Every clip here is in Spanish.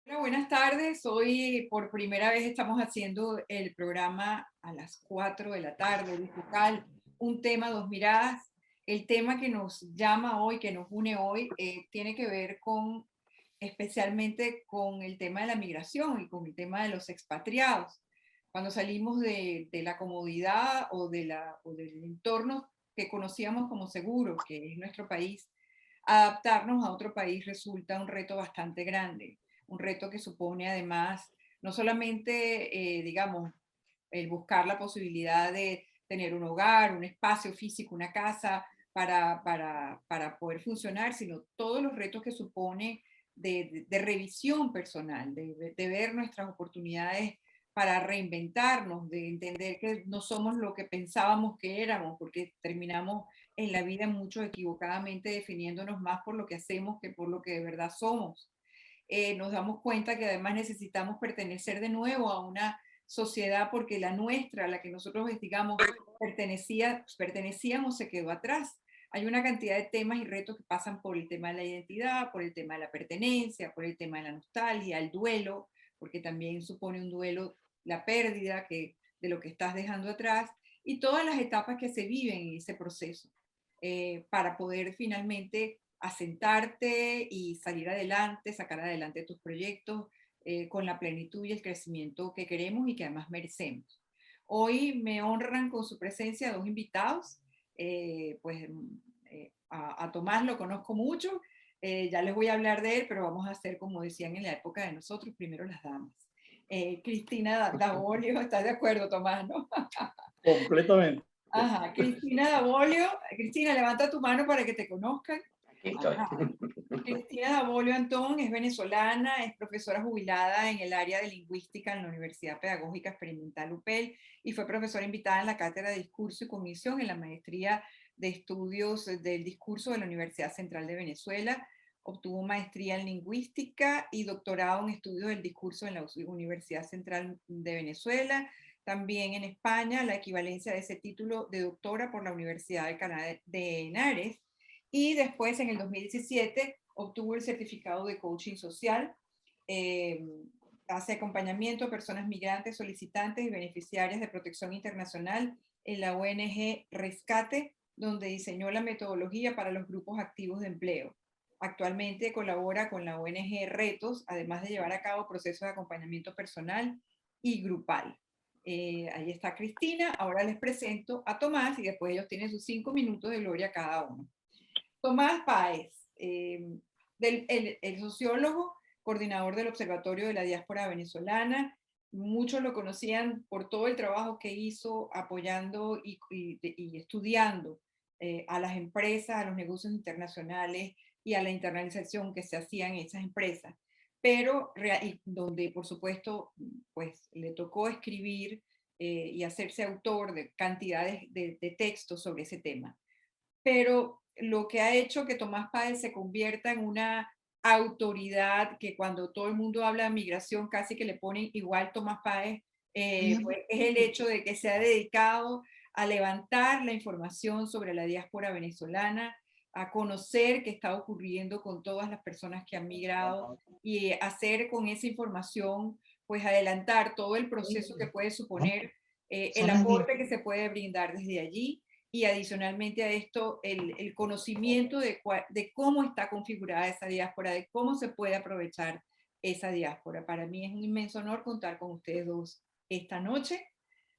Hola, buenas tardes. Hoy por primera vez estamos haciendo el programa a las 4 de la tarde, Digital, un tema, dos miradas. El tema que nos llama hoy, que nos une hoy, tiene que ver con, especialmente con el tema de la migración y con el tema de los expatriados. Cuando salimos de la comodidad o del entorno que conocíamos como seguro, que es nuestro país, adaptarnos a otro país resulta un reto bastante grande, un reto que supone además no solamente, digamos, el buscar la posibilidad de tener un hogar, un espacio físico, una casa para poder funcionar, sino todos los retos que supone de revisión personal, de ver nuestras oportunidades para reinventarnos, de entender que no somos lo que pensábamos que éramos, porque terminamos en la vida muchos equivocadamente definiéndonos más por lo que hacemos que por lo que de verdad somos. Nos damos cuenta que además necesitamos pertenecer de nuevo a una sociedad porque la nuestra, la que nosotros, digamos, pertenecíamos, se quedó atrás. Hay una cantidad de temas y retos que pasan por el tema de la identidad, por el tema de la pertenencia, por el tema de la nostalgia, el duelo, porque también supone un duelo la pérdida de lo que estás dejando atrás y todas las etapas que se viven en ese proceso para poder finalmente asentarte y salir adelante, sacar adelante tus proyectos con la plenitud y el crecimiento que queremos y que además merecemos. Hoy me honran con su presencia dos invitados, a Tomás lo conozco mucho, ya les voy a hablar de él, pero vamos a hacer como decían en la época de nosotros, primero las damas. Cristina Davolio, ¿estás de acuerdo, Tomás, no? Completamente. Ajá, Cristina Davolio. Cristina, levanta tu mano para que te conozcan. Aquí estoy. Ajá. Cristina Davolio Antón es venezolana, es profesora jubilada en el área de lingüística en la Universidad Pedagógica Experimental UPEL y fue profesora invitada en la Cátedra de Discurso y Cognición en la Maestría de Estudios del Discurso de la Universidad Central de Venezuela. Obtuvo maestría en lingüística y doctorado en estudios del discurso en la Universidad Central de Venezuela. También en España, la equivalencia de ese título de doctora por la Universidad de Canadá de Henares. Y después, en el 2017, obtuvo el certificado de coaching social. Eh, Hace acompañamiento a personas migrantes, solicitantes y beneficiarias de protección internacional en la ONG Rescate, donde diseñó la metodología para los grupos activos de empleo. Actualmente colabora con la ONG Retos, además de llevar a cabo procesos de acompañamiento personal y grupal. Ahí está Cristina. Ahora les presento a Tomás y después ellos tienen sus 5 minutos de gloria cada uno. Tomás Páez, el sociólogo, coordinador del Observatorio de la Diáspora Venezolana. Muchos lo conocían por todo el trabajo que hizo apoyando y estudiando a las empresas, a los negocios internacionales y a la internalización que se hacía en esas empresas. Pero y donde, por supuesto, pues le tocó escribir y hacerse autor de cantidades de textos sobre ese tema. Pero lo que ha hecho que Tomás Páez se convierta en una autoridad que cuando todo el mundo habla de migración casi que le ponen igual Tomás Páez, pues es el hecho de que se ha dedicado a levantar la información sobre la diáspora venezolana, a conocer qué está ocurriendo con todas las personas que han migrado y hacer con esa información, pues adelantar todo el proceso que puede suponer el aporte que se puede brindar desde allí y adicionalmente a esto el conocimiento de cómo está configurada esa diáspora, de cómo se puede aprovechar esa diáspora. Para mí es un inmenso honor contar con ustedes dos esta noche.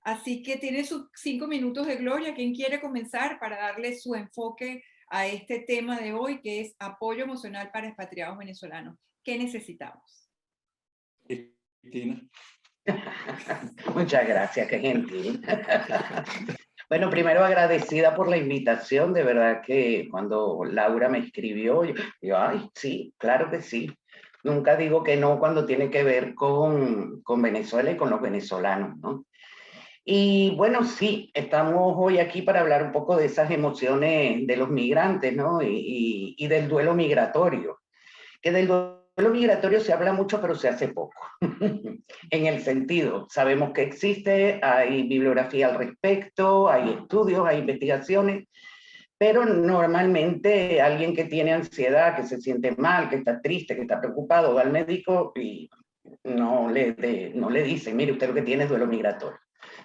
Así que tiene sus 5 minutos de gloria. ¿Quién quiere comenzar para darle su enfoque a este tema de hoy, que es apoyo emocional para expatriados venezolanos? ¿Qué necesitamos? Cristina. Muchas gracias, qué gentil. Bueno, primero agradecida por la invitación, de verdad que cuando Laura me escribió, ay, sí, claro que sí. Nunca digo que no cuando tiene que ver con Venezuela y con los venezolanos, ¿no? Y bueno, sí, estamos hoy aquí para hablar un poco de esas emociones de los migrantes, ¿no? Y del duelo migratorio, que del duelo migratorio se habla mucho, pero se hace poco. En el sentido, sabemos que existe, hay bibliografía al respecto, hay estudios, hay investigaciones, pero normalmente alguien que tiene ansiedad, que se siente mal, que está triste, que está preocupado, va al médico y no le dice, mire, usted lo que tiene es duelo migratorio,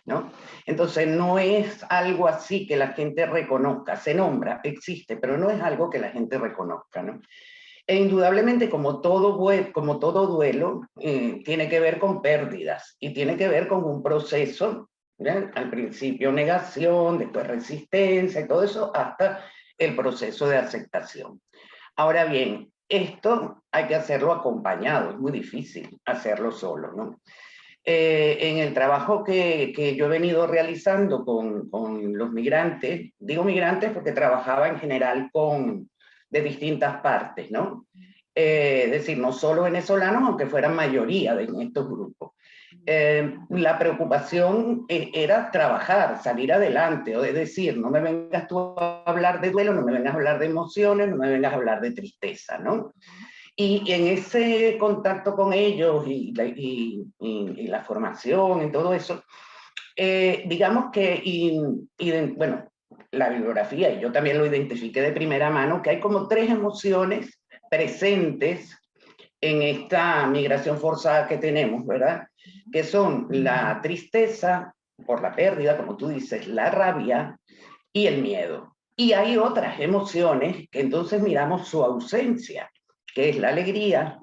¿no? Entonces no es algo así que la gente reconozca, se nombra, existe, pero no es algo que la gente reconozca, ¿no? E indudablemente, como todo duelo, tiene que ver con pérdidas y tiene que ver con un proceso, ¿ya? Al principio negación, después resistencia y todo eso, hasta el proceso de aceptación. Ahora bien, esto hay que hacerlo acompañado, es muy difícil hacerlo solo, ¿no? En el trabajo que yo he venido realizando con los migrantes, digo migrantes porque trabajaba en general de distintas partes, ¿no? Es decir, no solo venezolanos, aunque fueran mayoría de estos grupos. La preocupación era trabajar, salir adelante, o es decir, no me vengas tú a hablar de duelo, no me vengas a hablar de emociones, no me vengas a hablar de tristeza, ¿no? Y en ese contacto con ellos y la formación y todo eso, digamos que, bueno, la bibliografía, y yo también lo identifiqué de primera mano, que hay como 3 emociones presentes en esta migración forzada que tenemos, ¿verdad? Que son la tristeza por la pérdida, como tú dices, la rabia y el miedo. Y hay otras emociones que entonces miramos su ausencia, que es la alegría,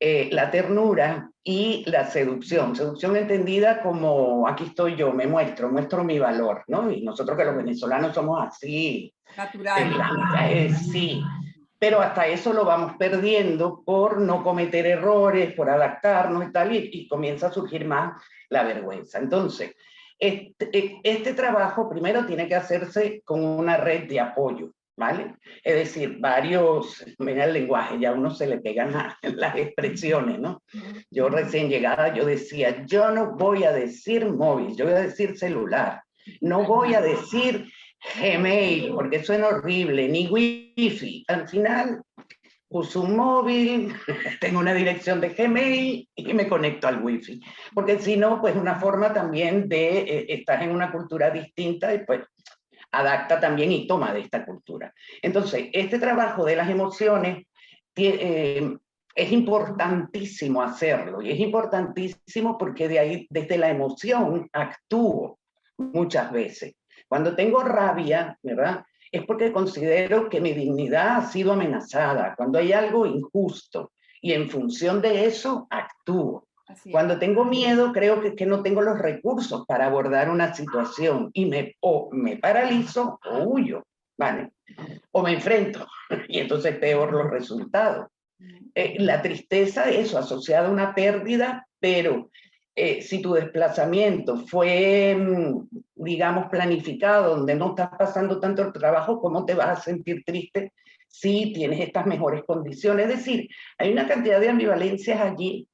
la ternura y la seducción. Seducción entendida como aquí estoy yo, muestro mi valor, ¿no? Y nosotros que los venezolanos somos así. Natural. Sí, pero hasta eso lo vamos perdiendo por no cometer errores, por adaptarnos y tal, y comienza a surgir más la vergüenza. Entonces, este trabajo primero tiene que hacerse con una red de apoyo, ¿vale? Es decir, mira el lenguaje, ya a uno se le pegan las expresiones, ¿no? Yo recién llegada, yo decía, yo no voy a decir móvil, yo voy a decir celular, no voy a decir Gmail, porque suena horrible, ni Wi-Fi. Al final uso un móvil, tengo una dirección de Gmail y me conecto al Wi-Fi. Porque si no, pues una forma también de estar en una cultura distinta y pues adapta también y toma de esta cultura. Entonces, este trabajo de las emociones es importantísimo hacerlo y es importantísimo porque de ahí, desde la emoción, actúo muchas veces. Cuando tengo rabia, ¿verdad? Es porque considero que mi dignidad ha sido amenazada, cuando hay algo injusto, y en función de eso actúo. Cuando tengo miedo, creo que no tengo los recursos para abordar una situación y o me paralizo o huyo, ¿vale? O me enfrento, y entonces peor los resultados. La tristeza, eso, asociada a una pérdida, pero si tu desplazamiento fue, digamos, planificado, donde no estás pasando tanto el trabajo, ¿cómo te vas a sentir triste si tienes estas mejores condiciones? Es decir, hay una cantidad de ambivalencias allí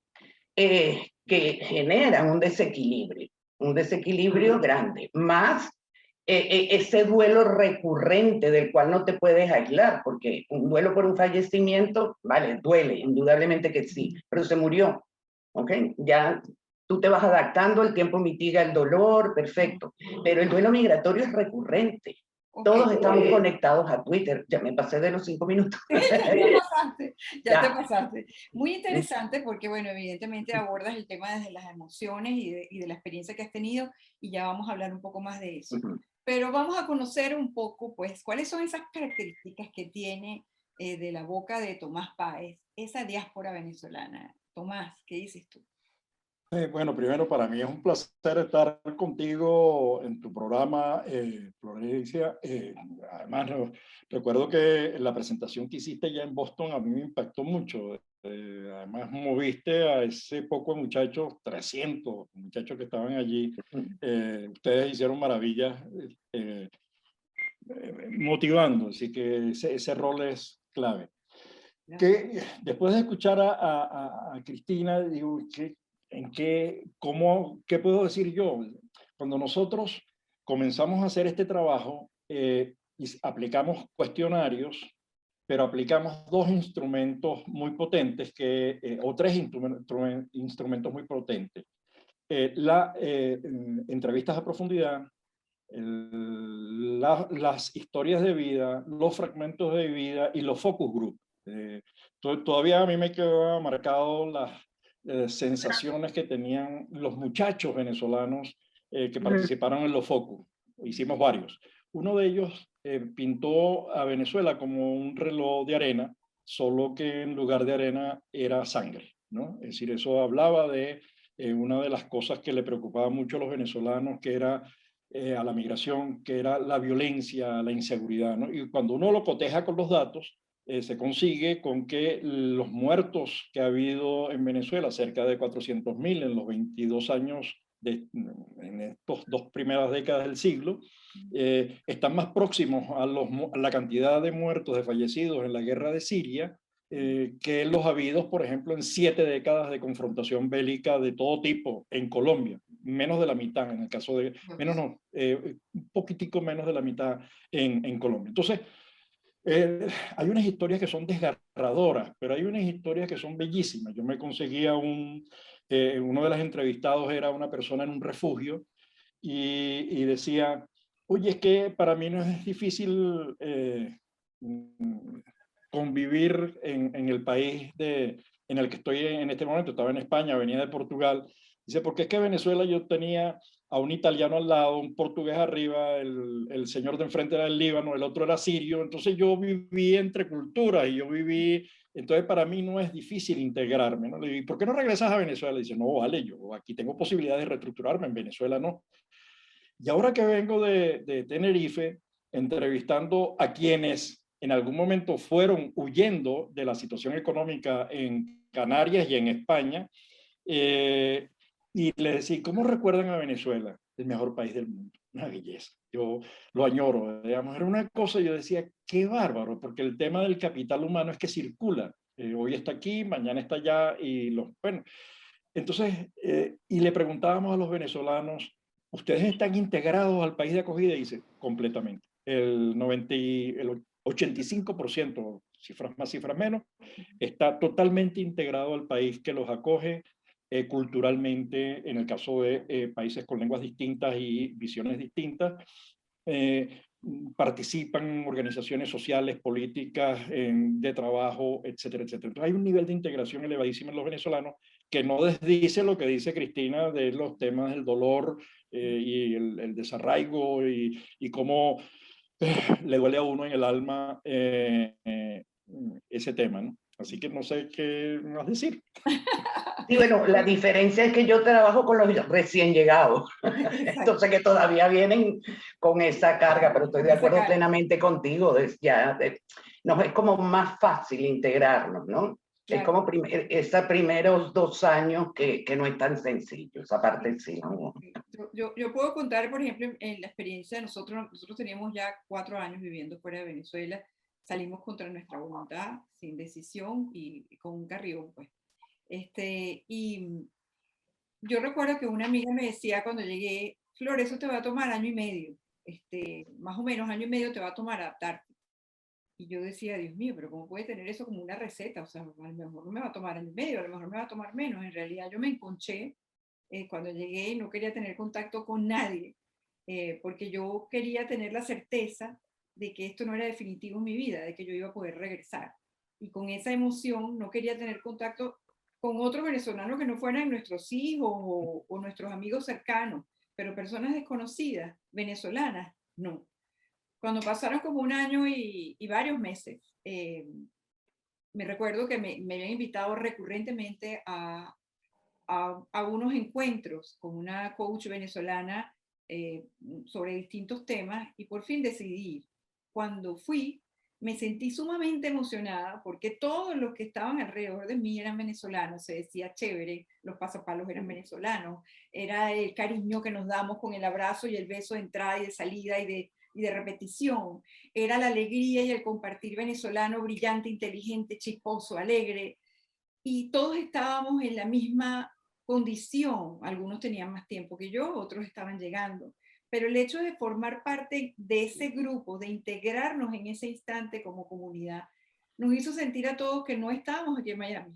que generan un desequilibrio grande, más ese duelo recurrente del cual no te puedes aislar, porque un duelo por un fallecimiento, vale, duele, indudablemente que sí, pero se murió, ¿ok? Ya tú te vas adaptando, el tiempo mitiga el dolor, perfecto, pero el duelo migratorio es recurrente. Todos estamos conectados a Twitter. Ya me pasé de los 5 minutos. Ya te pasaste. Muy interesante porque, bueno, evidentemente abordas el tema desde las emociones y de la experiencia que has tenido y ya vamos a hablar un poco más de eso. Pero vamos a conocer un poco, pues, cuáles son esas características que tiene de la boca de Tomás Páez, esa diáspora venezolana. Tomás, ¿qué dices tú? Bueno, primero para mí es un placer estar contigo en tu programa, Florencia. Además, recuerdo que la presentación que hiciste ya en Boston a mí me impactó mucho. Además, moviste a ese poco de muchachos, 300 muchachos que estaban allí. Ustedes hicieron maravillas motivando, así que ese rol es clave. Que después de escuchar a Cristina, digo, ¿qué puedo decir yo? Cuando nosotros comenzamos a hacer este trabajo, aplicamos cuestionarios, pero aplicamos 2 instrumentos muy potentes, o 3 instrumentos muy potentes. Entrevistas a profundidad las historias de vida, los fragmentos de vida y los focus group. Todavía a mí me quedó marcado las sensaciones que tenían los muchachos venezolanos que participaron en los focus. Hicimos varios. Uno de ellos pintó a Venezuela como un reloj de arena, solo que en lugar de arena era sangre, ¿no? Es decir, eso hablaba de una de las cosas que le preocupaba mucho a los venezolanos, que era a la migración, que era la violencia, la inseguridad, ¿no? Y cuando uno lo coteja con los datos, se consigue con que los muertos que ha habido en Venezuela, cerca de 400.000 en los 22 años, en estas 2 primeras décadas del siglo, están más próximos a la cantidad de muertos, de fallecidos en la guerra de Siria, que los habidos, por ejemplo, en 7 décadas de confrontación bélica de todo tipo en Colombia. Menos de la mitad, en el caso de, menos no, un poquitico menos de la mitad en Colombia. Entonces, hay unas historias que son desgarradoras, pero hay unas historias que son bellísimas. Yo me conseguía uno de los entrevistados era una persona en un refugio y decía, oye, es que para mí no es difícil convivir en el país en el que estoy en este momento. Estaba en España, venía de Portugal. Dice, porque es que en Venezuela yo tenía a un italiano al lado, un portugués arriba, el señor de enfrente era del Líbano, el otro era sirio, entonces yo viví entre culturas y yo viví, entonces para mí no es difícil integrarme, ¿no? Le digo, ¿por qué no regresas a Venezuela? Dice, no, vale, yo aquí tengo posibilidad de reestructurarme, en Venezuela no. Y ahora que vengo de Tenerife, entrevistando a quienes en algún momento fueron huyendo de la situación económica en Canarias y en España, y les decía, ¿cómo recuerdan a Venezuela? El mejor país del mundo. Una belleza. Yo lo añoro. Digamos, era una cosa, yo decía, qué bárbaro, porque el tema del capital humano es que circula. Hoy está aquí, mañana está allá, y bueno. Entonces, y le preguntábamos a los venezolanos, ¿ustedes están integrados al país de acogida? Y dice, completamente. El 85%, cifras más, cifras menos, está totalmente integrado al país que los acoge culturalmente, en el caso de países con lenguas distintas y visiones distintas. Participan en organizaciones sociales, políticas, de trabajo, etcétera, etcétera. Entonces hay un nivel de integración elevadísimo en los venezolanos que no desdice lo que dice Cristina de los temas del dolor y el desarraigo y cómo le duele a uno en el alma ese tema, ¿no? Así que no sé qué más decir. Sí, bueno, la diferencia es que yo trabajo con los recién llegados, entonces que todavía vienen con esa carga, pero estoy de acuerdo plenamente contigo, nos es como más fácil integrarnos, ¿no? Claro. Es como esos primeros 2 años que no es tan sencillo, esa parte sí, ¿no? Yo puedo contar, por ejemplo, en la experiencia de nosotros teníamos ya 4 años viviendo fuera de Venezuela, salimos contra nuestra voluntad, sin decisión y con un carrión, pues. Y yo recuerdo que una amiga me decía cuando llegué, Flor, eso te va a tomar 1 año y medio, más o menos 1 año y medio te va a tomar adaptarte. Y yo decía, Dios mío, pero ¿cómo puede tener eso como una receta? O sea, a lo mejor no me va a tomar 1 año y medio, a lo mejor me va a tomar menos. En realidad yo me enconché cuando llegué y no quería tener contacto con nadie, porque yo quería tener la certeza de que esto no era definitivo en mi vida, de que yo iba a poder regresar. Y con esa emoción no quería tener contacto con otros venezolanos que no fueran nuestros hijos o nuestros amigos cercanos, pero personas desconocidas, venezolanas, no. Cuando pasaron como 1 año y varios meses, me recuerdo que me habían invitado recurrentemente a unos encuentros con una coach venezolana sobre distintos temas y por fin decidí ir. Cuando fui, me sentí sumamente emocionada porque todos los que estaban alrededor de mí eran venezolanos, se decía chévere, los pasapalos eran venezolanos, era el cariño que nos damos con el abrazo y el beso de entrada y de salida y de repetición, era la alegría y el compartir venezolano brillante, inteligente, chisposo, alegre, y todos estábamos en la misma condición, algunos tenían más tiempo que yo, otros estaban llegando, pero el hecho de formar parte de ese grupo, de integrarnos en ese instante como comunidad, nos hizo sentir a todos que no estábamos aquí en Miami,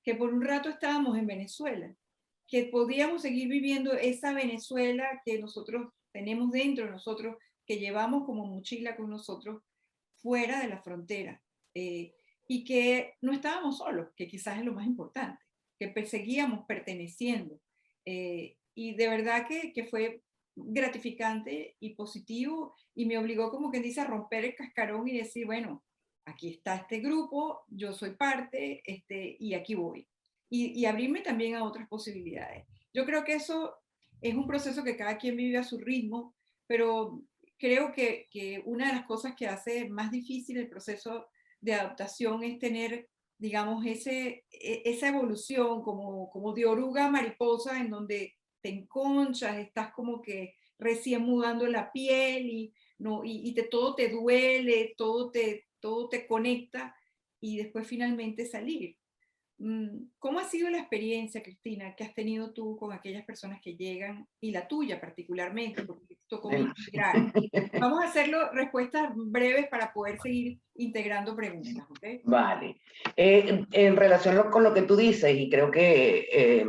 que por un rato estábamos en Venezuela, que podíamos seguir viviendo esa Venezuela que nosotros tenemos dentro de nosotros, que llevamos como mochila con nosotros fuera de la frontera. Y que no estábamos solos, que quizás es lo más importante, que seguíamos perteneciendo. Y de verdad que fue gratificante y positivo, y me obligó, como quien dice, a romper el cascarón y decir, bueno, aquí está este grupo, yo soy parte, y aquí voy. Y abrirme también a otras posibilidades. Yo creo que eso es un proceso que cada quien vive a su ritmo, pero creo que una de las cosas que hace más difícil el proceso de adaptación es tener, digamos, esa evolución como de oruga a mariposa, en donde te enconchas, estás como que recién mudando la piel y, no, todo te duele, todo te conecta, y después finalmente salir. ¿Cómo ha sido la experiencia, Cristina, que has tenido tú con aquellas personas que llegan, y la tuya particularmente, porque te tocó migrar? Vamos a hacerlo respuestas breves para poder seguir integrando preguntas, ¿ok? Vale. En relación con lo que tú dices, y creo que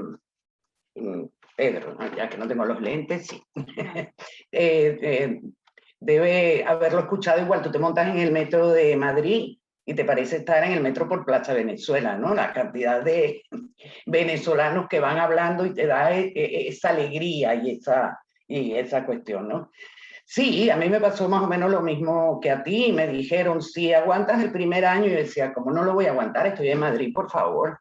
Pedro, ¿no? Ya que no tengo los lentes, sí. Debe haberlo escuchado igual. Tú te montas en el metro de Madrid y te parece estar en el metro por Plaza Venezuela, ¿no? La cantidad de venezolanos que van hablando y te da esa alegría y esa cuestión, ¿no? Sí, a mí me pasó más o menos lo mismo que a ti. Me dijeron, si aguantas el primer año, y yo decía, ¿cómo no lo voy a aguantar? Estoy en Madrid, por favor.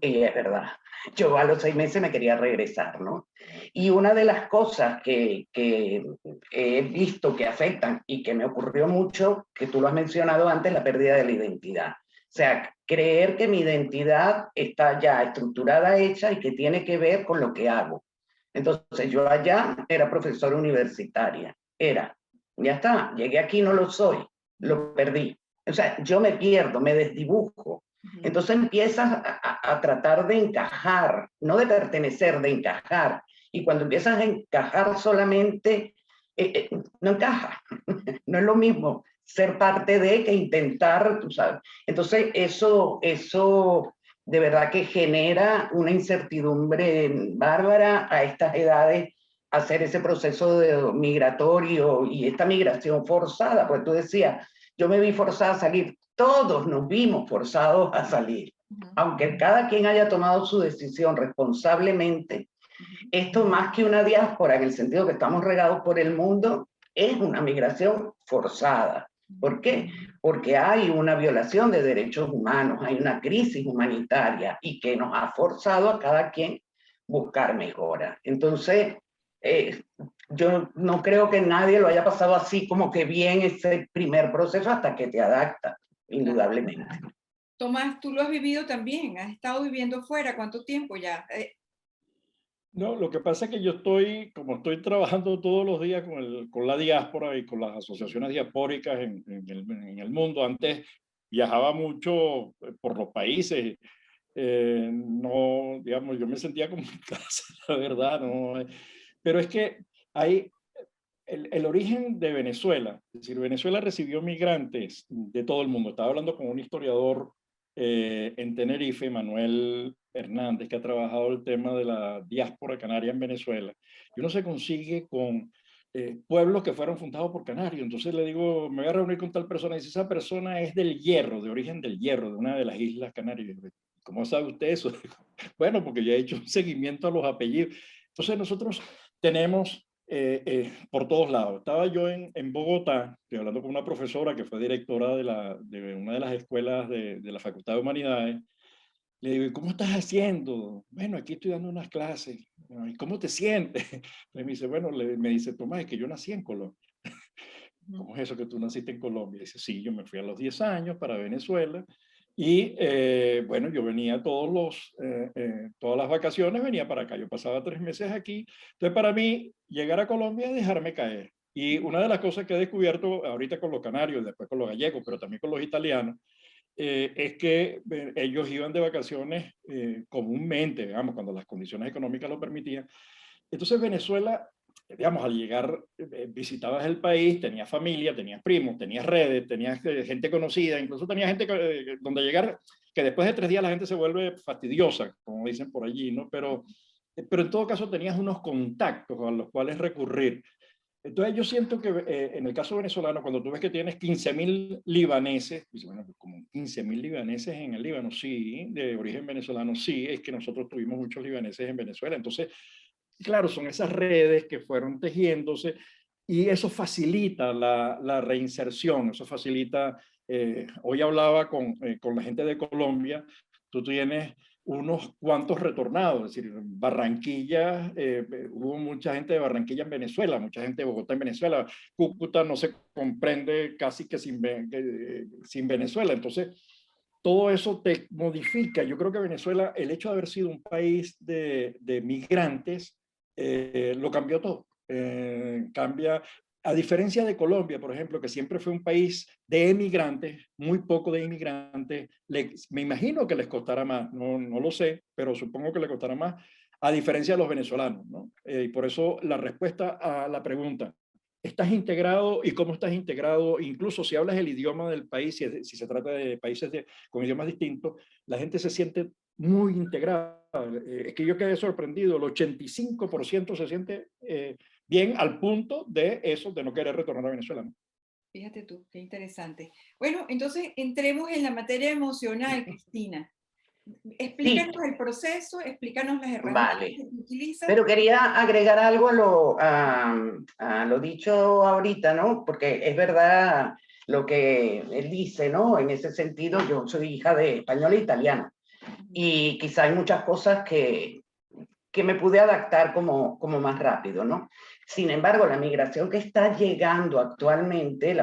Y es verdad, yo a los 6 meses me quería regresar, ¿no? Y una de las cosas que he visto que afectan y que me ocurrió mucho, que tú lo has mencionado antes, la pérdida de la identidad. O sea, creer que mi identidad está ya estructurada, hecha y que tiene que ver con lo que hago. Entonces yo allá era profesora universitaria, ya está, llegué aquí, no lo soy, lo perdí. O sea, yo me pierdo, me desdibujo. Entonces empiezas a tratar de encajar, no de pertenecer, de encajar. Y cuando empiezas a encajar solamente, no encaja. No es lo mismo ser parte de que intentar, tú sabes. Entonces eso de verdad que genera una incertidumbre bárbara a estas edades, hacer ese proceso migratorio y esta migración forzada. Pues tú decías, yo me vi forzada a salir, todos nos vimos forzados a salir. Aunque cada quien haya tomado su decisión responsablemente, esto más que una diáspora, en el sentido que estamos regados por el mundo, es una migración forzada. ¿Por qué? Porque hay una violación de derechos humanos, hay una crisis humanitaria y que nos ha forzado a cada quien buscar mejora. Entonces, yo no creo que nadie lo haya pasado así como que bien ese primer proceso hasta que te adaptas, indudablemente. Tomás, tú lo has vivido también, has estado viviendo fuera, ¿cuánto tiempo ya? No, lo que pasa es que yo como estoy trabajando todos los días con la diáspora y con las asociaciones diaspóricas en el mundo. Antes viajaba mucho por los países. No, digamos, yo me sentía como en casa, la verdad, no. Pero es que hay el origen de Venezuela. Es decir, Venezuela recibió migrantes de todo el mundo. Estaba hablando con un historiador en Tenerife, Manuel Hernández, que ha trabajado el tema de la diáspora canaria en Venezuela. Y uno se consigue con pueblos que fueron fundados por canarios. Entonces le digo, me voy a reunir con tal persona, y dice, esa persona es del Hierro, de origen del Hierro, de una de las islas canarias. ¿Cómo sabe usted eso? Bueno, porque ya he hecho un seguimiento a los apellidos. Entonces nosotros tenemos por todos lados. Estaba yo en Bogotá, estoy hablando con una profesora que fue directora de una de las escuelas de la Facultad de Humanidades. Le digo, ¿y cómo estás haciendo? Bueno, aquí estoy dando unas clases. ¿Y cómo te sientes? Me dice, bueno, me dice, Tomás, es que yo nací en Colombia. ¿Cómo es eso que tú naciste en Colombia? Dice, sí, yo me fui a los 10 años para Venezuela y bueno, yo venía todas las vacaciones, venía para acá. Yo pasaba 3 meses aquí. Entonces, para mí, llegar a Colombia es dejarme caer. Y una de las cosas que he descubierto ahorita con los canarios, después con los gallegos, pero también con los italianos, es que ellos iban de vacaciones comúnmente, digamos, cuando las condiciones económicas lo permitían. Entonces, Venezuela, digamos, al llegar, visitabas el país, tenías familia, tenías primos, tenías redes, tenías gente conocida, incluso tenías gente donde llegar, que después de 3 días la gente se vuelve fastidiosa, como dicen por allí, ¿no? Pero en todo caso tenías unos contactos a los cuales recurrir. Entonces yo siento que en el caso venezolano, cuando tú ves que tienes 15.000 libaneses, dices, bueno, como 15.000 libaneses en el Líbano, sí, de origen venezolano, sí, es que nosotros tuvimos muchos libaneses en Venezuela. Entonces, claro, son esas redes que fueron tejiéndose y eso facilita la reinserción, eso facilita, hoy hablaba con la gente de Colombia, tú tienes unos cuantos retornados, es decir, Barranquilla, hubo mucha gente de Barranquilla en Venezuela, mucha gente de Bogotá en Venezuela, Cúcuta no se comprende casi que sin Venezuela, entonces todo eso te modifica. Yo creo que Venezuela, el hecho de haber sido un país de migrantes, lo cambió todo. Cambia, a diferencia de Colombia, por ejemplo, que siempre fue un país de emigrantes, muy poco de inmigrantes, me imagino que les costará más, no lo sé, pero supongo que les costará más, a diferencia de los venezolanos, ¿no? Y por eso la respuesta a la pregunta, ¿estás integrado y cómo estás integrado? Incluso si hablas el idioma del país, si se trata de países con idiomas distintos, la gente se siente muy integrada. Es que yo quedé sorprendido, el 85% se siente bien al punto de eso, de no querer retornar a Venezuela, ¿no? Fíjate tú, qué interesante. Bueno, entonces entremos en la materia emocional, Cristina. Sí, Explícanos el proceso, explícanos las herramientas vale. que tú utilizas. Pero quería agregar algo a lo dicho ahorita, ¿no? Porque es verdad lo que él dice, ¿no? En ese sentido, yo soy hija de español e italiano y quizá hay muchas cosas que me pude adaptar como más rápido, ¿no? Sin embargo, la migración que está llegando actualmente,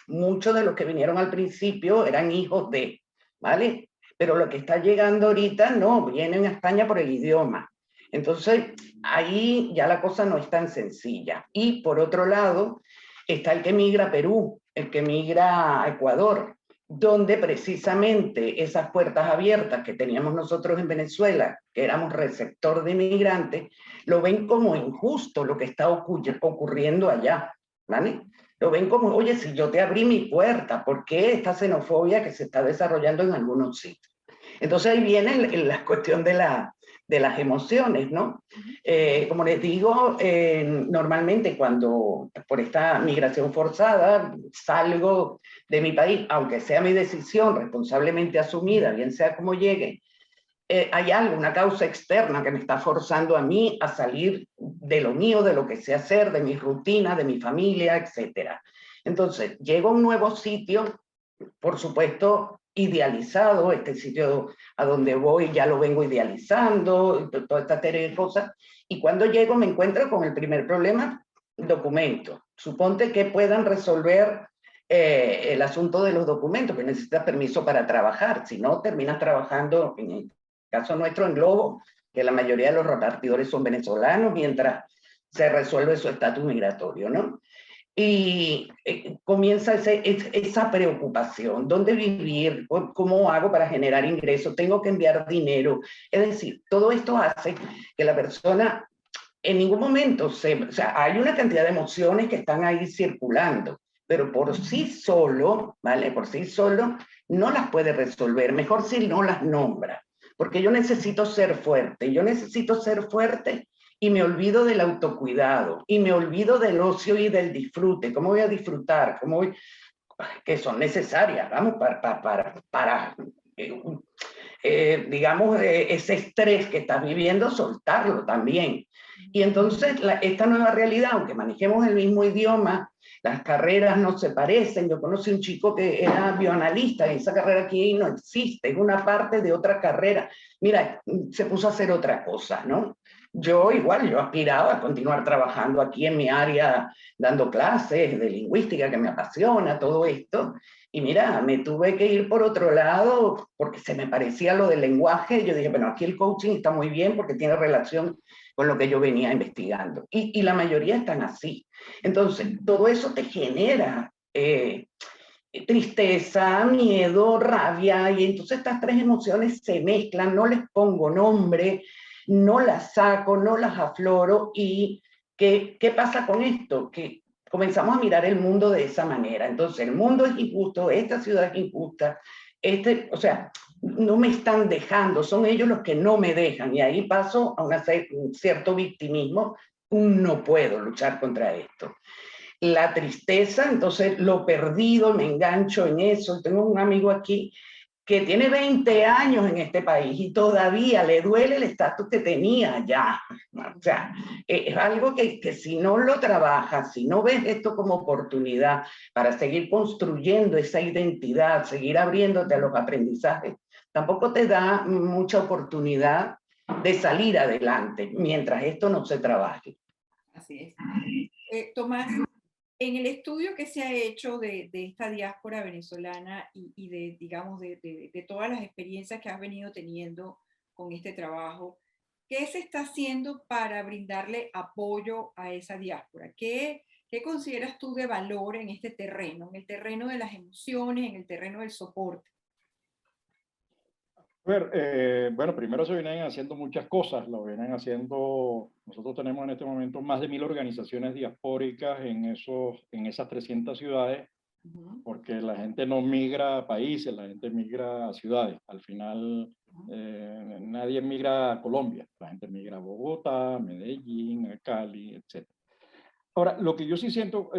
muchos de los que vinieron al principio eran hijos de, ¿vale? Pero lo que está llegando ahorita no, vienen a España por el idioma. Entonces, ahí ya la cosa no es tan sencilla. Y por otro lado, está el que migra a Perú, el que migra a Ecuador, donde precisamente esas puertas abiertas que teníamos nosotros en Venezuela, que éramos receptor de inmigrantes, lo ven como injusto lo que está ocurriendo allá, ¿vale? Lo ven como, oye, si yo te abrí mi puerta, ¿por qué esta xenofobia que se está desarrollando en algunos sitios? Entonces ahí viene la cuestión de las emociones, ¿no? Como les digo, normalmente cuando por esta migración forzada salgo de mi país, aunque sea mi decisión responsablemente asumida, bien sea como llegue, hay algo, una causa externa que me está forzando a mí a salir de lo mío, de lo que sé hacer, de mi rutina, de mi familia, etc. Entonces, llego a un nuevo sitio, por supuesto, idealizado, este sitio a donde voy ya lo vengo idealizando, toda esta serie de cosas, y cuando llego me encuentro con el primer problema, documentos. Suponte que puedan resolver el asunto de los documentos, que necesitas permiso para trabajar, si no terminas trabajando, en el caso nuestro en Globo, que la mayoría de los repartidores son venezolanos, mientras se resuelve su estatus migratorio, ¿no? Y comienza esa preocupación, ¿dónde vivir? ¿Cómo hago para generar ingresos? ¿Tengo que enviar dinero? Es decir, todo esto hace que la persona en ningún momento o sea, hay una cantidad de emociones que están ahí circulando, pero por sí solo, ¿vale? Por sí solo no las puede resolver, mejor si no las nombra, porque yo necesito ser fuerte y me olvido del autocuidado, y me olvido del ocio y del disfrute. ¿Cómo voy a disfrutar? ¿Cómo voy? Que son necesarias, vamos, para digamos, ese estrés que estás viviendo, soltarlo también. Y entonces esta nueva realidad, aunque manejemos el mismo idioma, las carreras no se parecen. Yo conocí un chico que era bioanalista, y esa carrera aquí no existe, es una parte de otra carrera. Mira, se puso a hacer otra cosa, ¿no? Yo igual, yo aspiraba a continuar trabajando aquí en mi área, dando clases de lingüística, que me apasiona todo esto. Y mira, me tuve que ir por otro lado porque se me parecía lo del lenguaje. Yo dije, bueno, aquí el coaching está muy bien porque tiene relación con lo que yo venía investigando. Y la mayoría están así. Entonces, todo eso te genera tristeza, miedo, rabia, y entonces estas tres emociones se mezclan, no les pongo nombre, no las saco, no las afloro. ¿Y qué pasa con esto? Que comenzamos a mirar el mundo de esa manera. Entonces, el mundo es injusto, esta ciudad es injusta, o sea, no me están dejando, son ellos los que no me dejan, y ahí paso a un cierto victimismo un no puedo luchar contra esto. La tristeza, entonces lo perdido, me engancho en eso. Tengo un amigo aquí que tiene 20 años en este país y todavía le duele el estatus que tenía allá. O sea, es algo que si no lo trabajas, si no ves esto como oportunidad para seguir construyendo esa identidad, seguir abriéndote a los aprendizajes, tampoco te da mucha oportunidad de salir adelante mientras esto no se trabaje. Así es. Tomás, en el estudio que se ha hecho de esta diáspora venezolana y de, digamos, de todas las experiencias que has venido teniendo con este trabajo, ¿qué se está haciendo para brindarle apoyo a esa diáspora? ¿Qué consideras tú de valor en este terreno, en el terreno de las emociones, en el terreno del soporte? A ver, bueno, primero se vienen haciendo muchas cosas, lo vienen haciendo, nosotros tenemos en este momento más de 1000 organizaciones diaspóricas en esas 300 ciudades, porque la gente no migra a países, la gente migra a ciudades. Al final, nadie migra a Colombia, la gente migra a Bogotá, a Medellín, a Cali, etc. Ahora, lo que yo sí siento,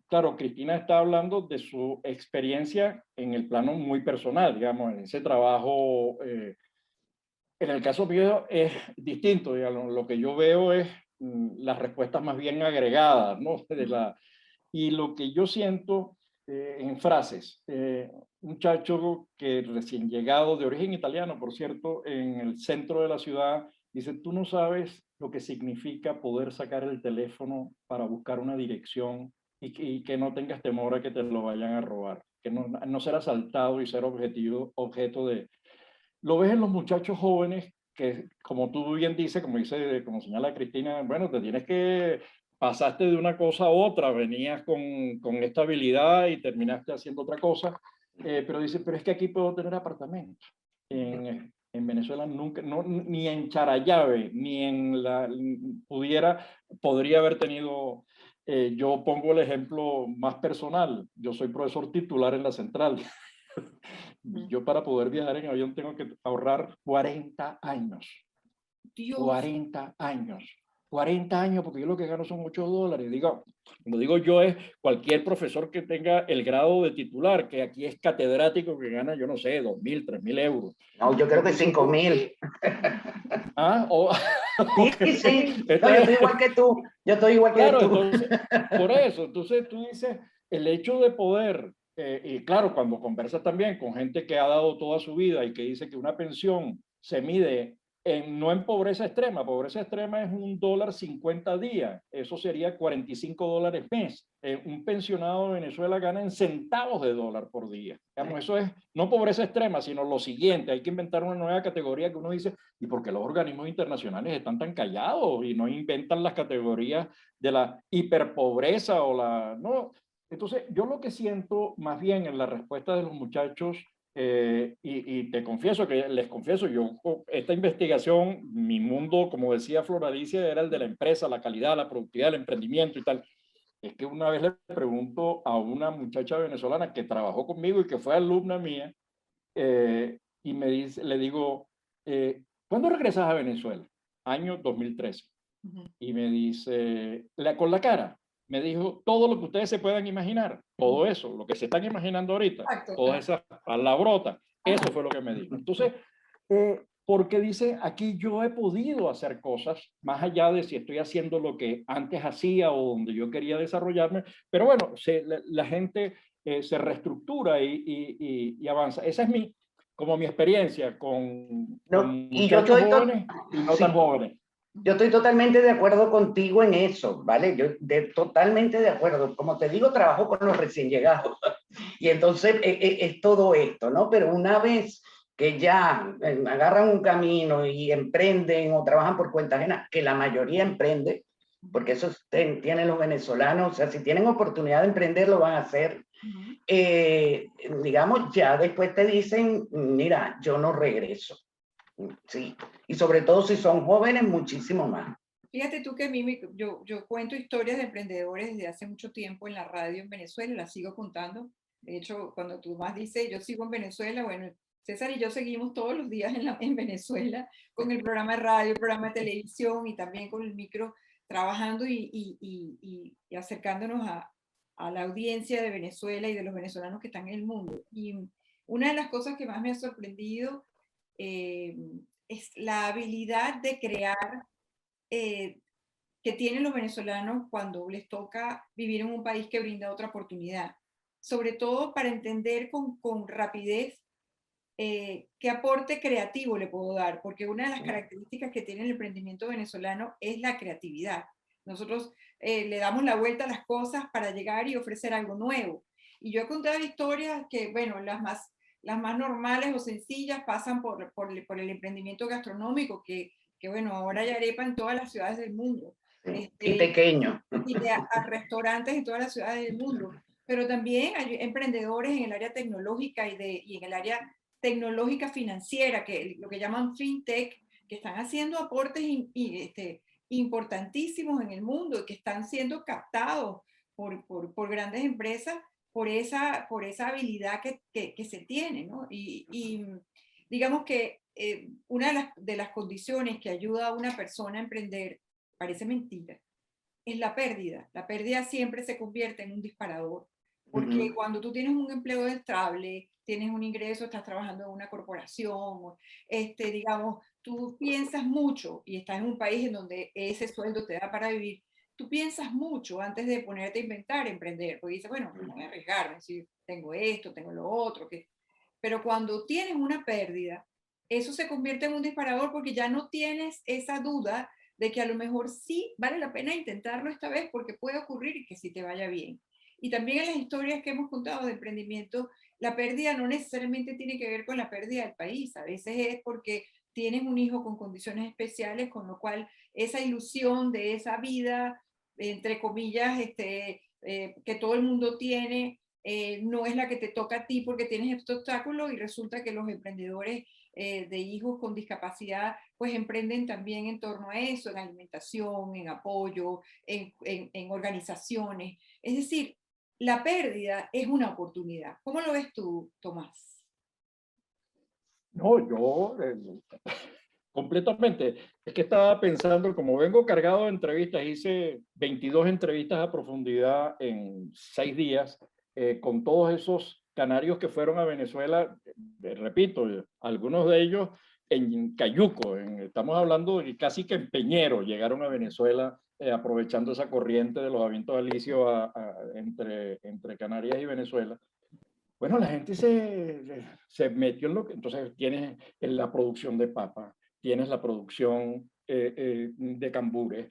claro, Cristina está hablando de su experiencia en el plano muy personal, digamos, en ese trabajo. En el caso mío es distinto, digamos, lo que yo veo es las respuestas más bien agregadas, ¿no? Y lo que yo siento en frases, un muchacho que recién llegado, de origen italiano, por cierto, en el centro de la ciudad, dice, tú no sabes lo que significa poder sacar el teléfono para buscar una dirección y que no tengas temor a que te lo vayan a robar, que no ser asaltado y ser objeto de... Lo ves en los muchachos jóvenes que, como tú bien dices, como señala Cristina, bueno, te tienes que pasaste de una cosa a otra, venías con esta habilidad y terminaste haciendo otra cosa, pero dice, pero es que aquí puedo tener apartamento. En Venezuela nunca, no, ni en Charallave, ni en podría haber tenido, yo pongo el ejemplo más personal, yo soy profesor titular en la central. Yo para poder viajar en avión tengo que ahorrar 40 años. Dios. 40 años. 40 años, porque yo lo que gano son $8. Digo, cuando digo yo es cualquier profesor que tenga el grado de titular, que aquí es catedrático, que gana, yo no sé, 2.000, 3.000 euros. No, yo creo que 5.000. Ah, Sí, sí. No, yo estoy igual que tú. Yo estoy igual que claro, tú. entonces, por eso, entonces tú dices, el hecho de poder, y claro, cuando conversas también con gente que ha dado toda su vida y que dice que una pensión se mide no en pobreza extrema es $1.50 día, eso sería $45 mes. Un pensionado de Venezuela gana en centavos de dólar por día. Digamos, eso es no pobreza extrema, sino lo siguiente, hay que inventar una nueva categoría que uno dice, ¿y por qué los organismos internacionales están tan callados y no inventan las categorías de la hiperpobreza o la... No. Entonces, yo lo que siento más bien en la respuesta de los muchachos, y te confieso que les confieso, yo esta investigación, mi mundo, como decía Floralicia, era el de la empresa, la calidad, la productividad, el emprendimiento y tal. Es que una vez le pregunto a una muchacha venezolana que trabajó conmigo y que fue alumna mía, y le digo, ¿cuándo regresas a Venezuela? Año 2013. Y me dice, con la cara, me dijo, todo lo que ustedes se puedan imaginar, todo eso, lo que se están imaginando ahorita, todas esas palabrotas, eso fue lo que me dijo. Entonces, porque dice, aquí yo he podido hacer cosas, más allá de si estoy haciendo lo que antes hacía o donde yo quería desarrollarme, pero bueno, la gente se reestructura y avanza. Esa es como mi experiencia con muchachos jóvenes y no tan jóvenes. Yo estoy totalmente de acuerdo contigo en eso, ¿vale? Totalmente de acuerdo. Como te digo, trabajo con los recién llegados y entonces es todo esto, ¿no? Pero una vez que ya agarran un camino y emprenden o trabajan por cuenta ajena, que la mayoría emprende, porque eso tienen los venezolanos, o sea, si tienen oportunidad de emprender, lo van a hacer. Digamos, ya después te dicen, mira, yo no regreso. Sí, y sobre todo si son jóvenes, muchísimo más. Fíjate tú que a mí, yo cuento historias de emprendedores desde hace mucho tiempo en la radio en Venezuela, las sigo contando. De hecho, cuando tú más dices, yo sigo en Venezuela, bueno, César y yo seguimos todos los días en Venezuela con el programa de radio, el programa de televisión y también con el micro trabajando y acercándonos a la audiencia de Venezuela y de los venezolanos que están en el mundo. Y una de las cosas que más me ha sorprendido es la habilidad de crear que tienen los venezolanos cuando les toca vivir en un país que brinda otra oportunidad. Sobre todo para entender con rapidez qué aporte creativo le puedo dar, porque una de las características que tiene el emprendimiento venezolano es la creatividad. Nosotros le damos la vuelta a las cosas para llegar y ofrecer algo nuevo. Y yo he contado historias que, bueno, las más normales o sencillas pasan por el emprendimiento gastronómico, que, bueno, ahora hay arepa en todas las ciudades del mundo. Y pequeño. Y a restaurantes en todas las ciudades del mundo. Pero también hay emprendedores en el área tecnológica y en el área tecnológica financiera, que lo que llaman fintech, que están haciendo aportes importantísimos en el mundo y que están siendo captados por grandes empresas por esa habilidad que se tiene, ¿no? Y digamos que una de las condiciones que ayuda a una persona a emprender, parece mentira, es la pérdida. La pérdida siempre se convierte en un disparador. Porque cuando tú tienes un empleo estable, tienes un ingreso, estás trabajando en una corporación, digamos, tú piensas mucho y estás en un país en donde ese sueldo te da para vivir, tú piensas mucho antes de ponerte a inventar, emprender, porque dices, bueno, no voy a arriesgarme, si tengo esto, tengo lo otro, pero cuando tienes una pérdida, eso se convierte en un disparador porque ya no tienes esa duda de que a lo mejor sí vale la pena intentarlo esta vez porque puede ocurrir y que sí te vaya bien. Y también en las historias que hemos contado de emprendimiento, la pérdida no necesariamente tiene que ver con la pérdida del país, a veces es porque tienes un hijo con condiciones especiales, con lo cual esa ilusión de esa vida, entre comillas, que todo el mundo tiene, no es la que te toca a ti porque tienes este obstáculo y resulta que los emprendedores de hijos con discapacidad, pues emprenden también en torno a eso, en alimentación, en apoyo, en organizaciones. Es decir, la pérdida es una oportunidad. ¿Cómo lo ves tú, Tomás? No, yo completamente. Es que estaba pensando, como vengo cargado de entrevistas, hice 22 entrevistas a profundidad en 6 días con todos esos canarios que fueron a Venezuela, repito, algunos de ellos en Cayuco, estamos hablando de casi que en Peñero llegaron a Venezuela aprovechando esa corriente de los avientos alisios entre Canarias y Venezuela. Bueno, la gente se metió en lo que, entonces tienes la producción de papa, tienes la producción de cambures,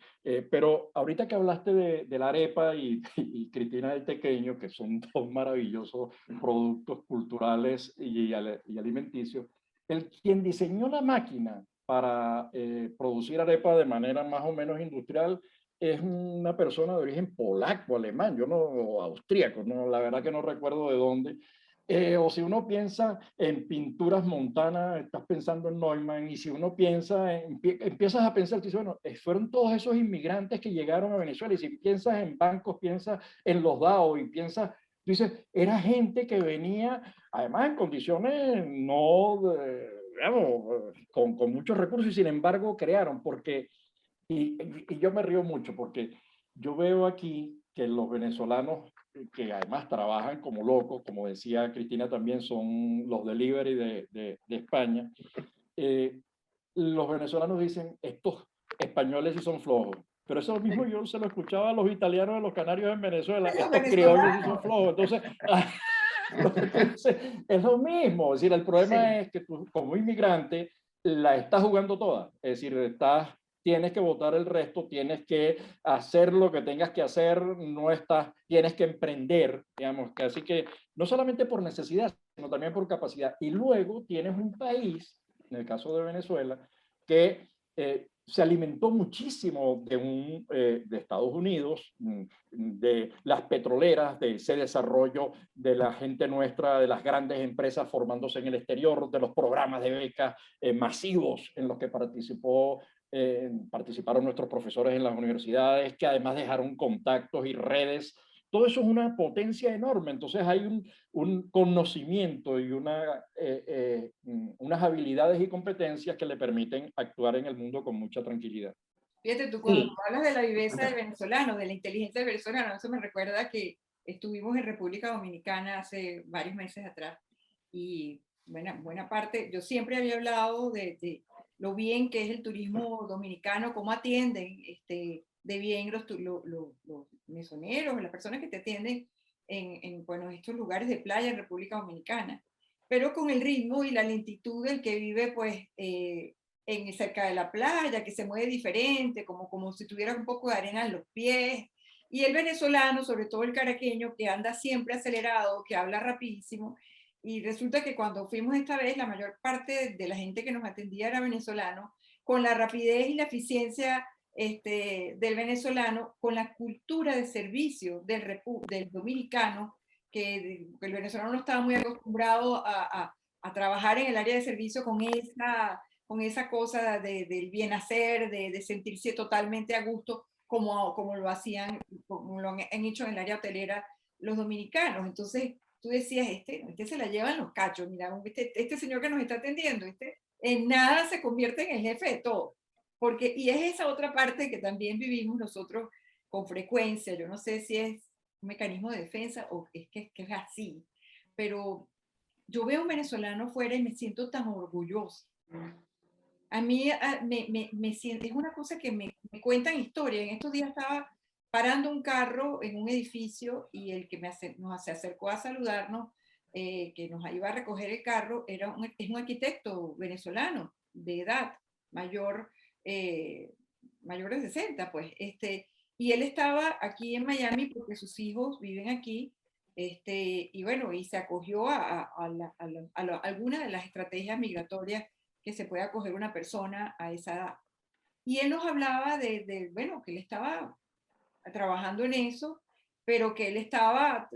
pero ahorita que hablaste de la arepa y Cristina del Tequeño, que son dos maravillosos productos culturales y alimenticios, quien diseñó la máquina para producir arepa de manera más o menos industrial es una persona de origen polaco, alemán, yo no, o austríaco, no, la verdad que no recuerdo de dónde. O si uno piensa en pinturas montanas, estás pensando en Neumann, y si uno piensa, empiezas a pensar, dices, bueno, fueron todos esos inmigrantes que llegaron a Venezuela, y si piensas en bancos, piensas en los DAO, y piensas, tú dices, era gente que venía, además en condiciones no, digamos, con muchos recursos, y sin embargo crearon, porque, y yo me río mucho, porque yo veo aquí que los venezolanos que además trabajan como locos, como decía Cristina también, son los delivery de España. Los venezolanos dicen, estos españoles sí son flojos. Pero eso mismo yo se lo escuchaba a los italianos de los canarios en Venezuela, Los estos criollos sí venezolanos. son flojos. Entonces, es lo mismo. Es decir, el problema Sí. es que tú como inmigrante la estás jugando toda. Es decir, tienes que votar el resto, tienes que hacer lo que tengas que hacer, tienes que emprender, digamos, que así que no solamente por necesidad, sino también por capacidad. Y luego tienes un país, en el caso de Venezuela, que se alimentó muchísimo de Estados Unidos, de las petroleras, de ese desarrollo de la gente nuestra, de las grandes empresas formándose en el exterior, de los programas de becas masivos en los que participaron nuestros profesores en las universidades, que además dejaron contactos y redes. Todo eso es una potencia enorme. Entonces hay un conocimiento y unas habilidades y competencias que le permiten actuar en el mundo con mucha tranquilidad. Fíjate tú, cuando tú Sí, hablas de la viveza del venezolano, de la inteligencia del venezolano, eso me recuerda que estuvimos en República Dominicana hace varios meses atrás y buena parte, yo siempre había hablado de lo bien que es el turismo dominicano, cómo atienden de bien los mesoneros, las personas que te atienden bueno, estos lugares de playa en República Dominicana. Pero con el ritmo y la lentitud del que vive, pues, cerca de la playa, que se mueve diferente, como si tuviera un poco de arena en los pies. Y el venezolano, sobre todo el caraqueño, que anda siempre acelerado, que habla rapidísimo. Y resulta que cuando fuimos esta vez, la mayor parte de la gente que nos atendía era venezolano, con la rapidez y la eficiencia del venezolano, con la cultura de servicio del dominicano, que el venezolano no estaba muy acostumbrado a trabajar en el área de servicio con esa cosa del bien hacer, de sentirse totalmente a gusto, como lo hacían, como lo han hecho en el área hotelera los dominicanos. Entonces, tú decías, este se la llevan los cachos, mira, este señor que nos está atendiendo, en nada se convierte en el jefe de todo. Porque, y es esa otra parte que también vivimos nosotros con frecuencia. Yo no sé si es un mecanismo de defensa o que es así, pero yo veo un venezolano fuera y me siento tan orgullosa. A mí me siento, es una cosa que me cuentan historias. En estos días estaba parando un carro en un edificio y el que se acercó a saludarnos, que nos iba a recoger el carro, es un arquitecto venezolano de edad, mayor, eh, mayor de 60, pues. Y él estaba aquí en Miami porque sus hijos viven aquí. Y bueno, y se acogió a alguna de las estrategias migratorias que se pueda acoger una persona a esa edad. Y él nos hablaba bueno, que él estaba trabajando en eso, pero que él estaba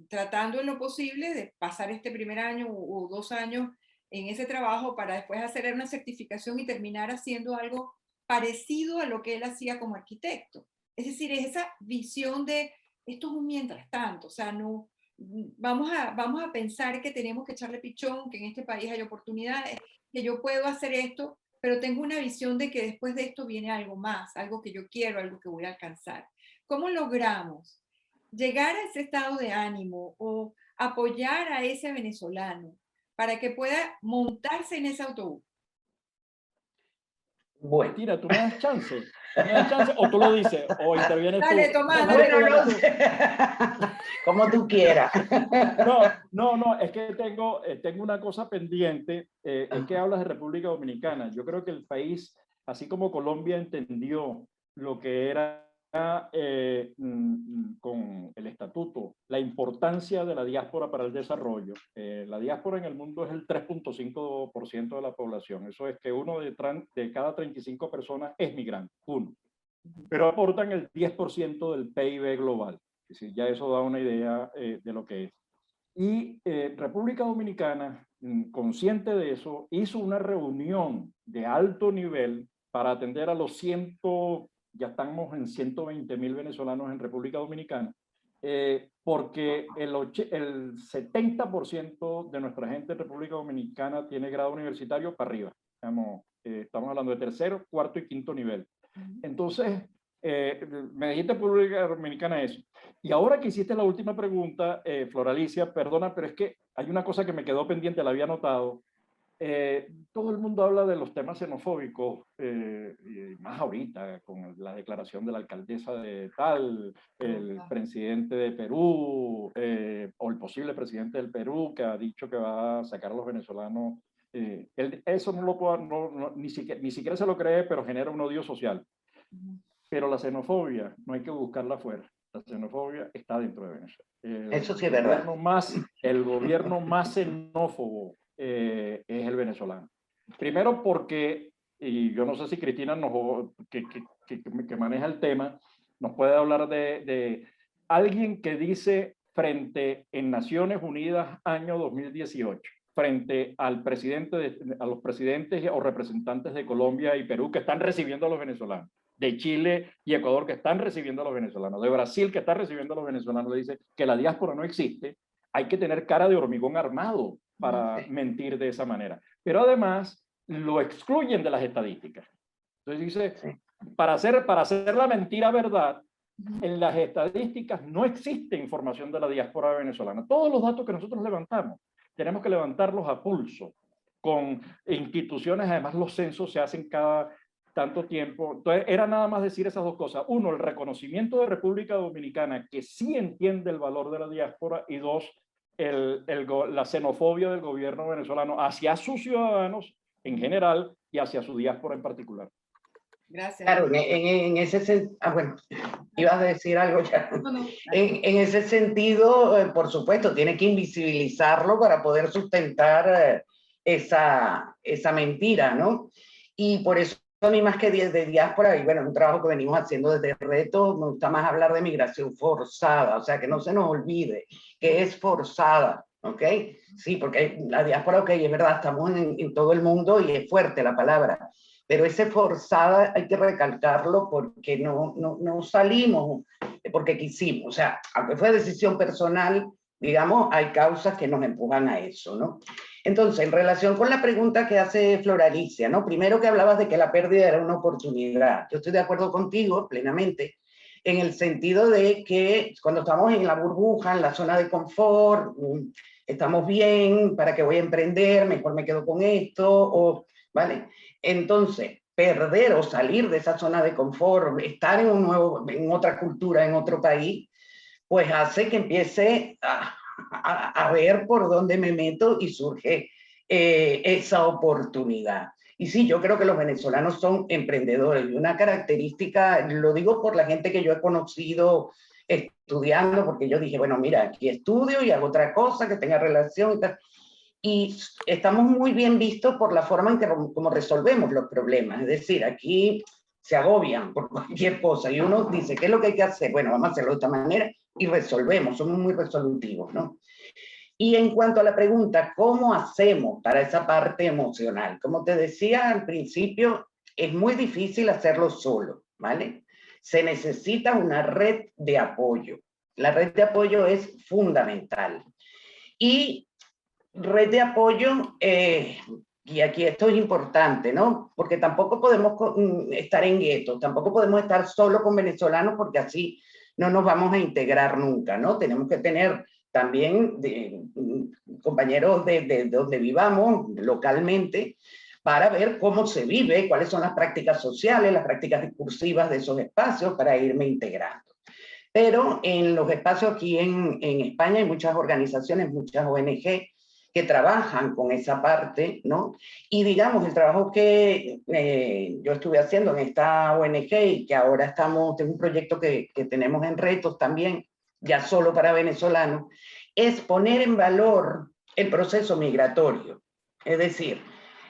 tratando en lo posible de pasar este primer año o 2 años en ese trabajo para después hacer una certificación y terminar haciendo algo parecido a lo que él hacía como arquitecto. Es decir, es esa visión de esto es un mientras tanto, o sea, no, vamos a pensar que tenemos que echarle pichón, que en este país hay oportunidades, que yo puedo hacer esto, pero tengo una visión de que después de esto viene algo más, algo que yo quiero, algo que voy a alcanzar. ¿Cómo logramos llegar a ese estado de ánimo o apoyar a ese venezolano para que pueda montarse en ese autobús? bueno. Tira, tú me das chance. ¿Tú me das chance o tú lo dices o intervienes Dale, tú? Tomás, No, dale. Bueno, interviene no tú. sé. Como tú quieras. No, es que tengo una cosa pendiente, es que hablas de República Dominicana. Yo creo que el país, así como Colombia entendió lo que era con el estatuto, la importancia de la diáspora para el desarrollo. La diáspora en el mundo es el 3.5% de la población. Eso es que uno de cada 35 personas es migrante, uno. Pero aportan el 10% del PIB global. Es decir, ya eso da una idea de lo que es. Y República Dominicana, consciente de eso, hizo una reunión de alto nivel para atender a los ya estamos en 120.000 venezolanos en República Dominicana, porque el 70% de nuestra gente en República Dominicana tiene grado universitario para arriba. Estamos hablando de tercero, cuarto y quinto nivel. Entonces, me dijiste República Dominicana eso. Y ahora que hiciste la última pregunta, Floralicia, perdona, pero es que hay una cosa que me quedó pendiente, la había notado. Todo el mundo habla de los temas xenofóbicos, y más ahorita con la declaración de la alcaldesa de tal, el presidente de Perú, o el posible presidente del Perú, que ha dicho que va a sacar a los venezolanos. Eso no lo puedo, ni siquiera se lo cree, pero genera un odio social. Pero la xenofobia no hay que buscarla afuera. La xenofobia está dentro de Venezuela. Eso sí es verdad. El gobierno más xenófobo es el venezolano. Primero porque, y yo no sé si Cristina, que maneja el tema, nos puede hablar de alguien que dice frente en Naciones Unidas año 2018, frente a los presidentes o representantes de Colombia y Perú que están recibiendo a los venezolanos, de Chile y Ecuador que están recibiendo a los venezolanos, de Brasil que está recibiendo a los venezolanos, le dice que la diáspora no existe. Hay que tener cara de hormigón armado para mentir de esa manera. Pero además lo excluyen de las estadísticas. Entonces dice, para hacer la mentira verdad, en las estadísticas no existe información de la diáspora venezolana. Todos los datos que nosotros levantamos, tenemos que levantarlos a pulso, con instituciones, además los censos se hacen cada tanto tiempo. Entonces, era nada más decir esas dos cosas. Uno, el reconocimiento de República Dominicana, que sí entiende el valor de la diáspora, y dos, la xenofobia del gobierno venezolano hacia sus ciudadanos en general y hacia su diáspora en particular. Gracias. Claro, en ese sentido, bueno, ibas a decir algo ya. No. En ese sentido, por supuesto, tiene que invisibilizarlo para poder sustentar esa mentira, ¿no? Y por eso a mí más que de diáspora, y bueno, es un trabajo que venimos haciendo desde Reto, me gusta más hablar de migración forzada, o sea, que no se nos olvide que es forzada, ¿ok? Sí, porque la diáspora, ok, es verdad, estamos en todo el mundo y es fuerte la palabra, pero ese forzada hay que recalcarlo porque no salimos porque quisimos, o sea, aunque fue decisión personal, digamos, hay causas que nos empujan a eso, ¿no? Entonces, en relación con la pregunta que hace Floralicia, ¿no? Primero que hablabas de que la pérdida era una oportunidad. Yo estoy de acuerdo contigo plenamente, en el sentido de que cuando estamos en la burbuja, en la zona de confort, estamos bien, ¿para qué voy a emprender? Mejor me quedo con esto, o, ¿vale? Entonces, perder o salir de esa zona de confort, estar en otra cultura, en otro país, pues hace que empiece a ver por dónde me meto y surge esa oportunidad. Y sí, yo creo que los venezolanos son emprendedores. Y una característica, lo digo por la gente que yo he conocido estudiando, porque yo dije, bueno, mira, aquí estudio y hago otra cosa que tenga relación y tal. Y estamos muy bien vistos por la forma en que como resolvemos los problemas. Es decir, aquí se agobian por cualquier cosa y uno dice, ¿qué es lo que hay que hacer? Bueno, vamos a hacerlo de esta manera y resolvemos, somos muy resolutivos, ¿no? Y en cuanto a la pregunta, ¿cómo hacemos para esa parte emocional? Como te decía al principio, es muy difícil hacerlo solo, ¿vale? Se necesita una red de apoyo. La red de apoyo es fundamental. Y red de apoyo, y aquí esto es importante, ¿no? Porque tampoco podemos estar en guetos, tampoco podemos estar solo con venezolanos porque así no nos vamos a integrar nunca, ¿no? Tenemos que tener también compañeros de donde vivamos localmente para ver cómo se vive, cuáles son las prácticas sociales, las prácticas discursivas de esos espacios para irme integrando. Pero en los espacios aquí en España hay muchas organizaciones, muchas ONG que trabajan con esa parte, ¿no? Y digamos, el trabajo que yo estuve haciendo en esta ONG y que ahora estamos, tengo un proyecto que tenemos en Retos también, ya solo para venezolanos, es poner en valor el proceso migratorio. Es decir,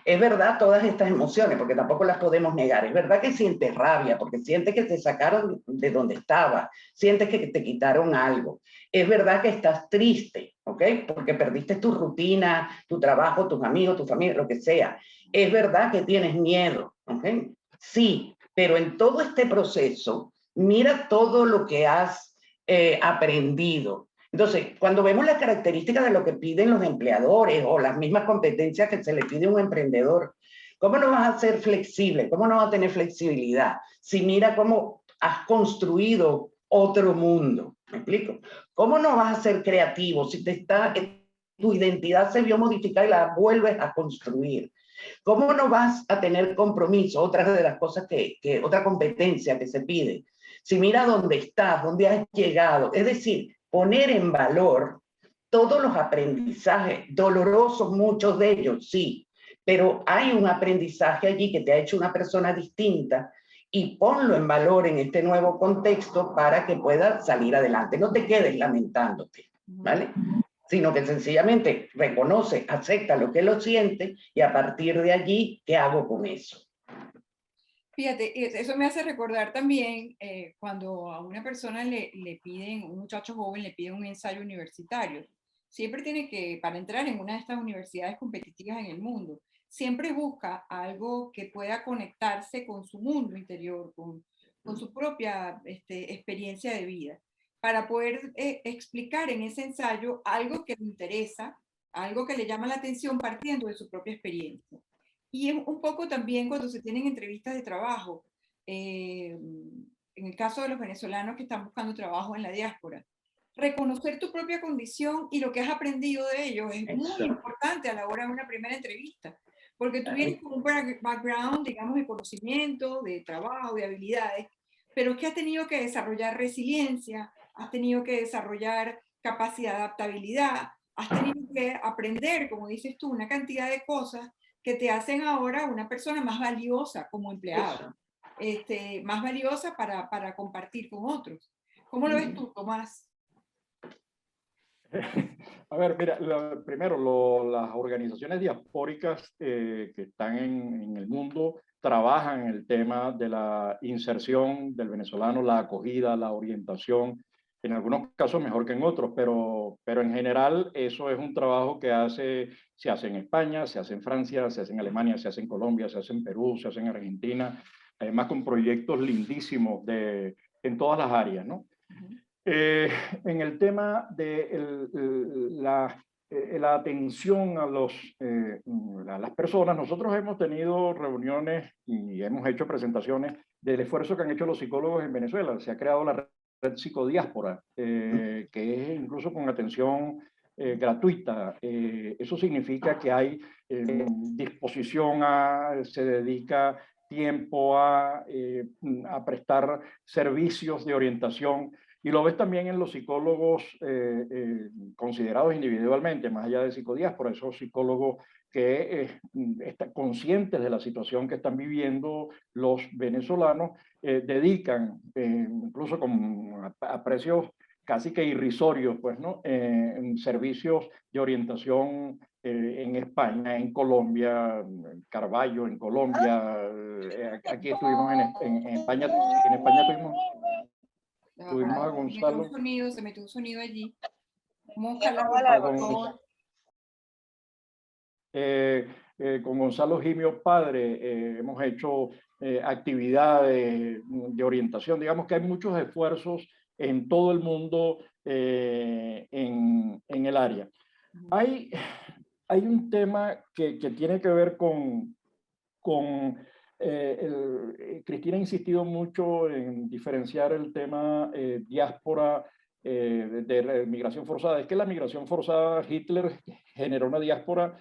es verdad todas estas emociones, porque tampoco las podemos negar. Es verdad que sientes rabia, porque sientes que te sacaron de donde estabas, sientes que te quitaron algo. Es verdad que estás triste, ¿ok? Porque perdiste tu rutina, tu trabajo, tus amigos, tu familia, lo que sea. Es verdad que tienes miedo, ¿ok? Sí, pero en todo este proceso, mira todo lo que has aprendido. Entonces, cuando vemos las características de lo que piden los empleadores o las mismas competencias que se le pide a un emprendedor, ¿cómo no vas a ser flexible? ¿Cómo no vas a tener flexibilidad? Si mira cómo has construido otro mundo, ¿me explico? ¿Cómo no vas a ser creativo si tu identidad se vio modificada y la vuelves a construir? ¿Cómo no vas a tener compromiso? Otra de las cosas otra competencia que se pide. Si mira dónde estás, dónde has llegado, es decir, poner en valor todos los aprendizajes, dolorosos muchos de ellos, sí, pero hay un aprendizaje allí que te ha hecho una persona distinta y ponlo en valor en este nuevo contexto para que puedas salir adelante. No te quedes lamentándote, ¿vale? Sino que sencillamente reconoce, acepta lo que lo siente y a partir de allí, ¿qué hago con eso? Fíjate, eso me hace recordar también cuando a una persona le piden, un muchacho joven le piden un ensayo universitario. Siempre tiene que, para entrar en una de estas universidades competitivas en el mundo, siempre busca algo que pueda conectarse con su mundo interior, con su propia experiencia de vida, para poder explicar en ese ensayo algo que le interesa, algo que le llama la atención partiendo de su propia experiencia. Y es un poco también cuando se tienen entrevistas de trabajo. en el caso de los venezolanos que están buscando trabajo en la diáspora. Reconocer tu propia condición y lo que has aprendido de ellos es muy importante a la hora de una primera entrevista, porque tú vienes con un background, digamos, de conocimiento, de trabajo, de habilidades, pero que has tenido que desarrollar resiliencia, has tenido que desarrollar capacidad de adaptabilidad, has tenido que aprender, como dices tú, una cantidad de cosas que te hacen ahora una persona más valiosa como empleado, más valiosa para compartir con otros. ¿Cómo lo ves tú, Tomás? A ver, mira, primero, las organizaciones diaspóricas que están en el mundo trabajan en el tema de la inserción del venezolano, la acogida, la orientación, en algunos casos mejor que en otros, pero en general eso es un trabajo que se hace en España, se hace en Francia, se hace en Alemania, se hace en Colombia, se hace en Perú, se hace en Argentina, además con proyectos lindísimos en todas las áreas, ¿no? En el tema de la atención a las personas, nosotros hemos tenido reuniones y hemos hecho presentaciones del esfuerzo que han hecho los psicólogos en Venezuela. Se ha creado la red Psicodiáspora, que es incluso con atención gratuita. Eso significa que hay disposición se dedica tiempo a prestar servicios de orientación. Y lo ves también en los psicólogos considerados individualmente, más allá de psicodiáspora, esos psicólogos que están conscientes de la situación que están viviendo los venezolanos, dedican, incluso a precios casi que irrisorios, pues, ¿no? Servicios de orientación en España, en Colombia, en Carballo, en Colombia, aquí estuvimos en España, tuvimos... Tuvimos a Gonzalo. Se metió un sonido allí. Vamos a jalarlo, por favor. Con Gonzalo Gimio Padre hemos hecho actividades de orientación. Digamos que hay muchos esfuerzos en todo el mundo en el área. Hay un tema que tiene que ver con Cristina ha insistido mucho en diferenciar el tema diáspora de migración forzada. Es que la migración forzada, Hitler generó una diáspora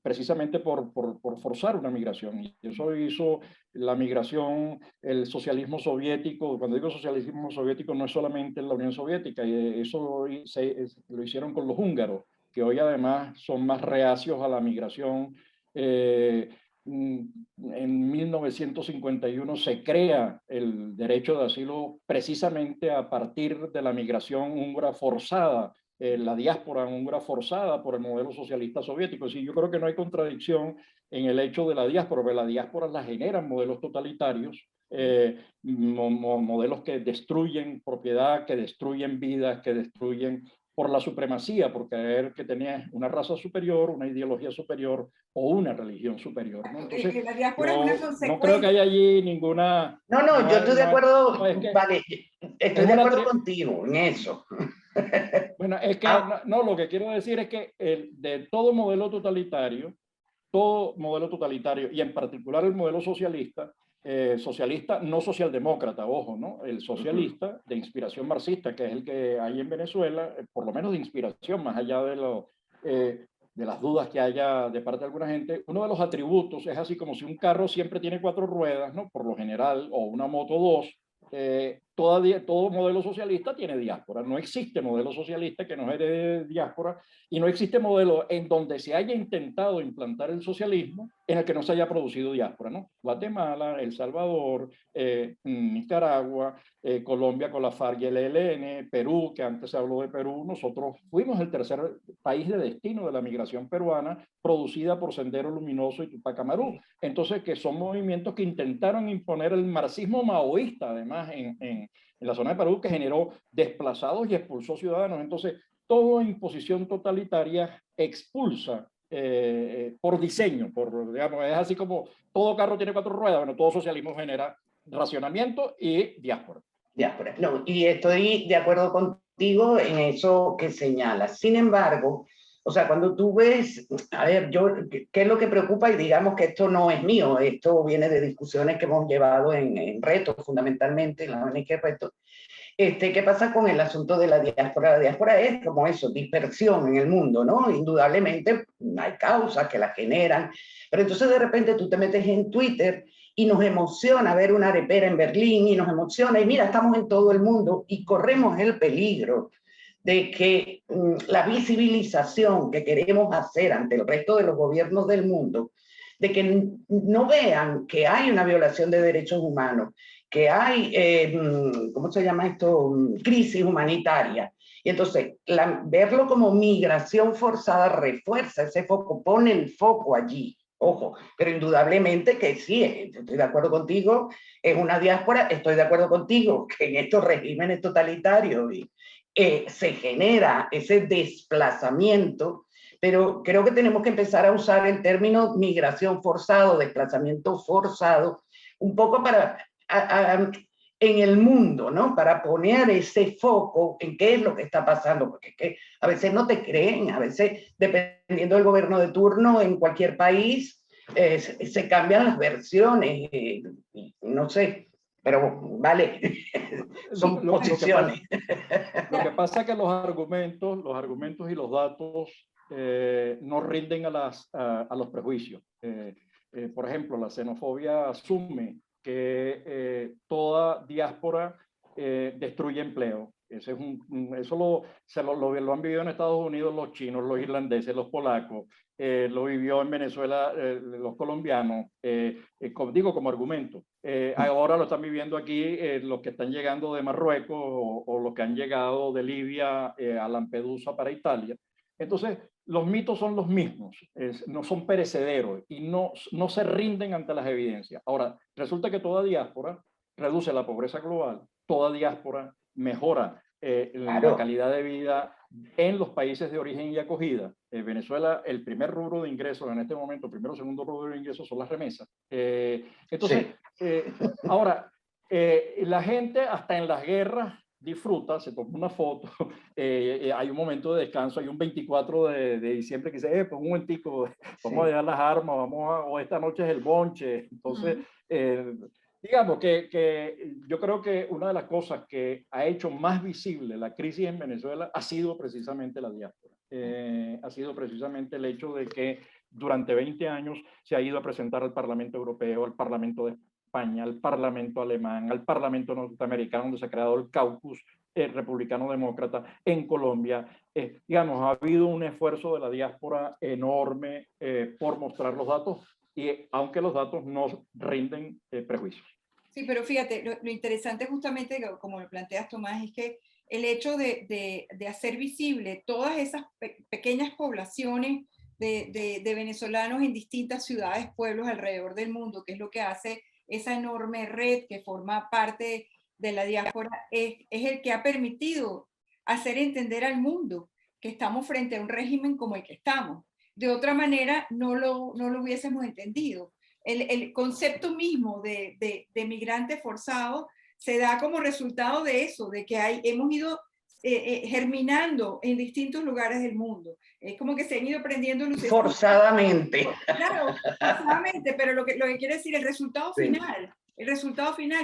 precisamente por forzar una migración. Y eso hizo la migración, el socialismo soviético. Cuando digo socialismo soviético no es solamente en la Unión Soviética, eso lo hicieron con los húngaros, que hoy además son más reacios a la migración. En 1951 se crea el derecho de asilo precisamente a partir de la migración húngara forzada, la diáspora húngara forzada por el modelo socialista soviético. Sí, yo creo que no hay contradicción en el hecho de la diáspora, porque la diáspora la generan modelos totalitarios, modelos que destruyen propiedad, que destruyen vidas, que destruyen por la supremacía, por creer que tenía una raza superior, una ideología superior o una religión superior, ¿no? Entonces, la diáspora es una consecuencia. No creo que haya allí ninguna... No, yo estoy de acuerdo, vale, estoy de acuerdo contigo en eso. Bueno, es que lo que quiero decir es que de todo modelo totalitario, y en particular el modelo socialista, no socialdemócrata, ojo, ¿no? El socialista de inspiración marxista, que es el que hay en Venezuela, por lo menos de inspiración, más allá de las dudas que haya de parte de alguna gente, uno de los atributos es así como si un carro siempre tiene 4 ruedas, ¿no? Por lo general, o una moto 2, todo modelo socialista tiene diáspora. No existe modelo socialista que no herede diáspora y no existe modelo en donde se haya intentado implantar el socialismo en el que no se haya producido diáspora, ¿no? Guatemala, El Salvador, Nicaragua, Colombia con la FARC y el ELN, Perú, que antes se habló de Perú. Nosotros fuimos el tercer país de destino de la migración peruana producida por Sendero Luminoso y Tupac Amaru. Entonces, que son movimientos que intentaron imponer el marxismo maoísta, además, en la zona de Perú, que generó desplazados y expulsó ciudadanos. Entonces, toda imposición totalitaria expulsa por diseño, digamos, es así como todo carro tiene 4 ruedas, bueno, todo socialismo genera racionamiento y diáspora. Diáspora, no, y estoy de acuerdo contigo en eso que señalas. Sin embargo, O sea, cuando tú ves, a ver, ¿qué es lo que preocupa? Y digamos que esto no es mío, esto viene de discusiones que hemos llevado en Retos, fundamentalmente, en la ONG Retos. ¿Qué pasa con el asunto de la diáspora? La diáspora es como eso, dispersión en el mundo, ¿no? Indudablemente hay causas que la generan, pero entonces de repente tú te metes en Twitter y nos emociona ver una arepera en Berlín y nos emociona, y mira, estamos en todo el mundo y corremos el peligro de que la visibilización que queremos hacer ante el resto de los gobiernos del mundo, de que no vean que hay una violación de derechos humanos, que hay, ¿cómo se llama esto? Crisis humanitaria. Y entonces, verlo como migración forzada refuerza ese foco, pone el foco allí. Ojo, pero indudablemente que sí, estoy de acuerdo contigo, es una diáspora, estoy de acuerdo contigo que en estos regímenes totalitarios se genera ese desplazamiento, pero creo que tenemos que empezar a usar el término migración forzado, desplazamiento forzado, un poco para en el mundo, ¿no? Para poner ese foco en qué es lo que está pasando, porque es que a veces no te creen, a veces dependiendo del gobierno de turno en cualquier país se cambian las versiones, no sé, pero vale, son posiciones. Lo que pasa es que los argumentos y los datos no rinden a los prejuicios. Por ejemplo, la xenofobia asume que toda diáspora destruye empleo. Eso lo han vivido en Estados Unidos los chinos, los irlandeses, los polacos, lo vivió en Venezuela los colombianos, como argumento. Ahora lo están viviendo aquí los que están llegando de Marruecos o los que han llegado de Libia a Lampedusa para Italia. Entonces, los mitos son los mismos, no son perecederos y no se rinden ante las evidencias. Ahora, resulta que toda diáspora reduce la pobreza global, toda diáspora mejora claro. la calidad de vida en los países de origen y acogida. Venezuela, el primer rubro de ingresos en este momento, primero o segundo rubro de ingresos son las remesas. Entonces, sí. Ahora, la gente hasta en las guerras disfruta, se toma una foto, hay un momento de descanso, hay un 24 de diciembre que dice, pues un momentico, vamos a dejar las armas, o esta noche es el bonche. Entonces, digamos que yo creo que una de las cosas que ha hecho más visible la crisis en Venezuela ha sido precisamente la diáspora. Ha sido precisamente el hecho de que durante 20 años se ha ido a presentar al Parlamento Europeo, al Parlamento de España, al Parlamento alemán, al Parlamento norteamericano, donde se ha creado el caucus republicano-demócrata en Colombia. Digamos, ha habido un esfuerzo de la diáspora enorme por mostrar los datos, y aunque los datos no rinden prejuicios. Sí, pero fíjate, lo interesante justamente, como lo planteas, Tomás, es que el hecho de hacer visible todas esas pequeñas poblaciones de venezolanos en distintas ciudades, pueblos alrededor del mundo, que es lo que hace esa enorme red que forma parte de la diáspora, es el que ha permitido hacer entender al mundo que estamos frente a un régimen como el que estamos. De otra manera, no lo hubiésemos entendido. El concepto mismo de migrante forzado se da como resultado de eso, de que hemos ido germinando en distintos lugares del mundo. Es como que se han ido prendiendo luces. Forzadamente. Claro, forzadamente, pero lo que quiere decir el resultado final,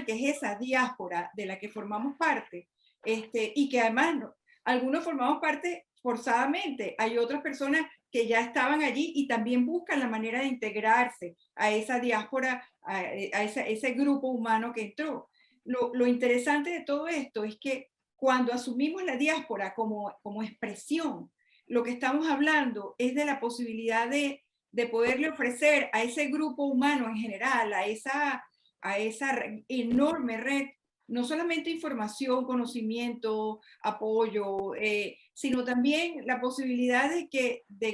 que es esa diáspora de la que formamos parte, y que además algunos formamos parte forzadamente, hay otras personas que ya estaban allí y también buscan la manera de integrarse a esa diáspora, a ese grupo humano que entró. Lo interesante de todo esto es que cuando asumimos la diáspora como expresión, lo que estamos hablando es de la posibilidad de poderle ofrecer a ese grupo humano en general, a esa enorme red, no solamente información, conocimiento, apoyo, sino también la posibilidad de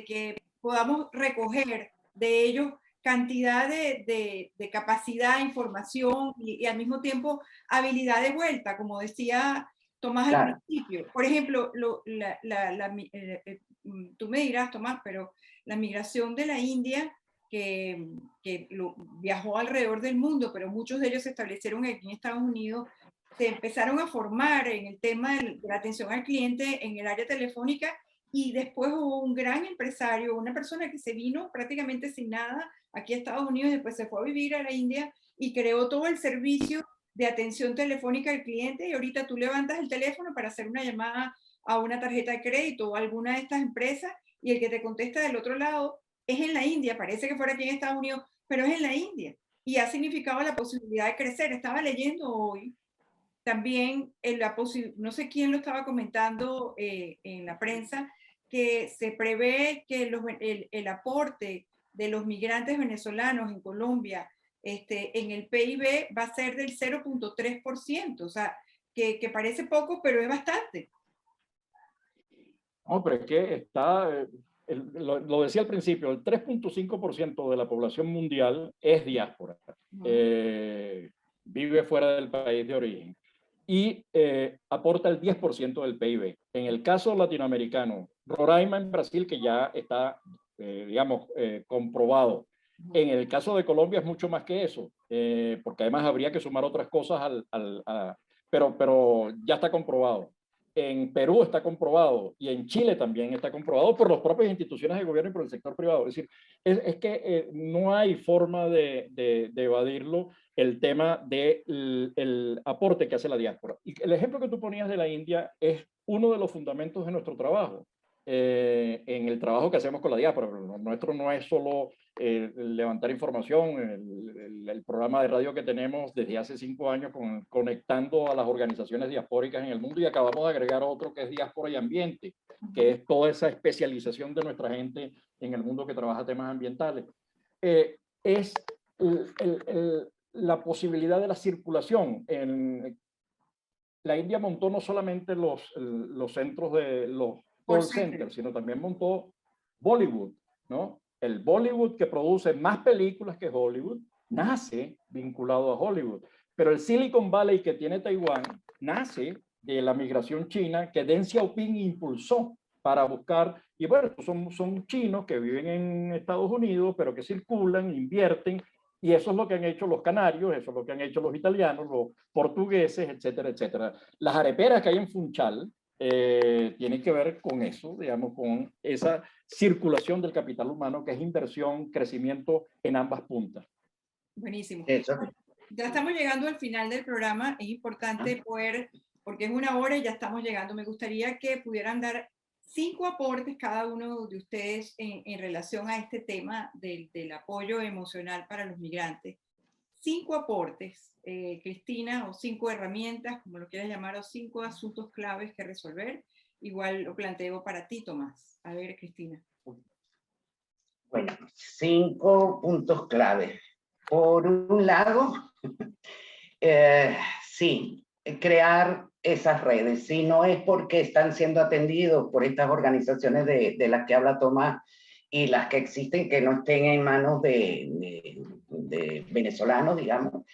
que podamos recoger de ellos cantidad de capacidad, información y al mismo tiempo habilidad de vuelta, como decía Tomás al principio. Por ejemplo, tú me dirás, Tomás, pero la migración de la India, que viajó alrededor del mundo, pero muchos de ellos se establecieron aquí en Estados Unidos, se empezaron a formar en el tema de la atención al cliente en el área telefónica y después hubo un gran empresario, una persona que se vino prácticamente sin nada aquí a Estados Unidos, después se fue a vivir a la India y creó todo el servicio de atención telefónica al cliente, y ahorita tú levantas el teléfono para hacer una llamada a una tarjeta de crédito o a alguna de estas empresas, y el que te contesta del otro lado es en la India, parece que fuera aquí en Estados Unidos, pero es en la India, y ha significado la posibilidad de crecer. Estaba leyendo hoy también, no sé quién lo estaba comentando en la prensa, que se prevé que el aporte de los migrantes venezolanos en Colombia en el PIB va a ser del 0.3%, o sea, que parece poco, pero es bastante. No, pero es que está, lo decía al principio, el 3.5% de la población mundial es diáspora, vive fuera del país de origen y aporta el 10% del PIB. En el caso latinoamericano, Roraima en Brasil, que ya está, digamos, comprobado. En el caso de Colombia es mucho más que eso, porque además habría que sumar otras cosas, pero ya está comprobado. En Perú está comprobado y en Chile también está comprobado por las propias instituciones de gobierno y por el sector privado. Es decir, es que no hay forma de evadirlo, el tema del aporte que hace la diáspora. Y el ejemplo que tú ponías de la India es uno de los fundamentos de nuestro trabajo. En el trabajo que hacemos con la diáspora. Lo nuestro no es solo levantar información, el programa de radio que tenemos desde hace 5 años conectando a las organizaciones diaspóricas en el mundo, y acabamos de agregar otro que es Diáspora y Ambiente, que es toda esa especialización de nuestra gente en el mundo que trabaja temas ambientales. Es la posibilidad de la circulación. La India montó no solamente los centros de los call centers, sino también montó Bollywood, ¿no? El Bollywood, que produce más películas que Hollywood, nace vinculado a Hollywood. Pero el Silicon Valley que tiene Taiwán nace de la migración china que Deng Xiaoping impulsó para buscar, y bueno, son chinos que viven en Estados Unidos, pero que circulan, invierten, y eso es lo que han hecho los canarios, eso es lo que han hecho los italianos, los portugueses, etcétera, etcétera. Las areperas que hay en Funchal tienen que ver con eso, digamos, con esa circulación del capital humano, que es inversión, crecimiento en ambas puntas. Buenísimo. Eso. Ya estamos llegando al final del programa. Es importante poder, porque es 1 hora y ya estamos llegando. Me gustaría que pudieran dar 5 aportes cada uno de ustedes en relación a este tema del apoyo emocional para los migrantes. 5 aportes, Cristina, o 5 herramientas, como lo quieras llamar, o 5 asuntos claves que resolver. Igual lo planteo para ti, Tomás. A ver, Cristina. Bueno, 5 puntos clave. Por un lado, sí, crear esas redes. Si no es porque están siendo atendidos por estas organizaciones de las que habla Tomás y las que existen, que no estén en manos de venezolanos, digamos,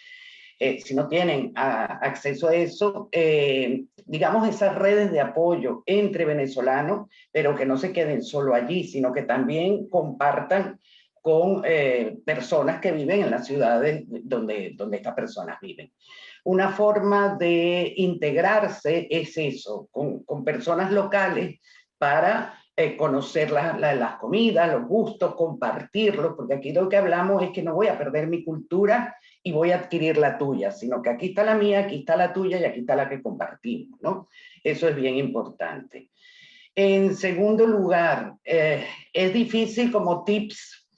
si no tienen acceso a eso, digamos, esas redes de apoyo entre venezolanos, pero que no se queden solo allí, sino que también compartan con personas que viven en las ciudades donde estas personas viven. Una forma de integrarse es eso, con personas locales para conocer las comidas, los gustos, compartirlos, porque aquí lo que hablamos es que no voy a perder mi cultura y voy a adquirir la tuya, sino que aquí está la mía, aquí está la tuya y aquí está la que compartimos, ¿no? Eso es bien importante. En segundo lugar, es difícil como tips,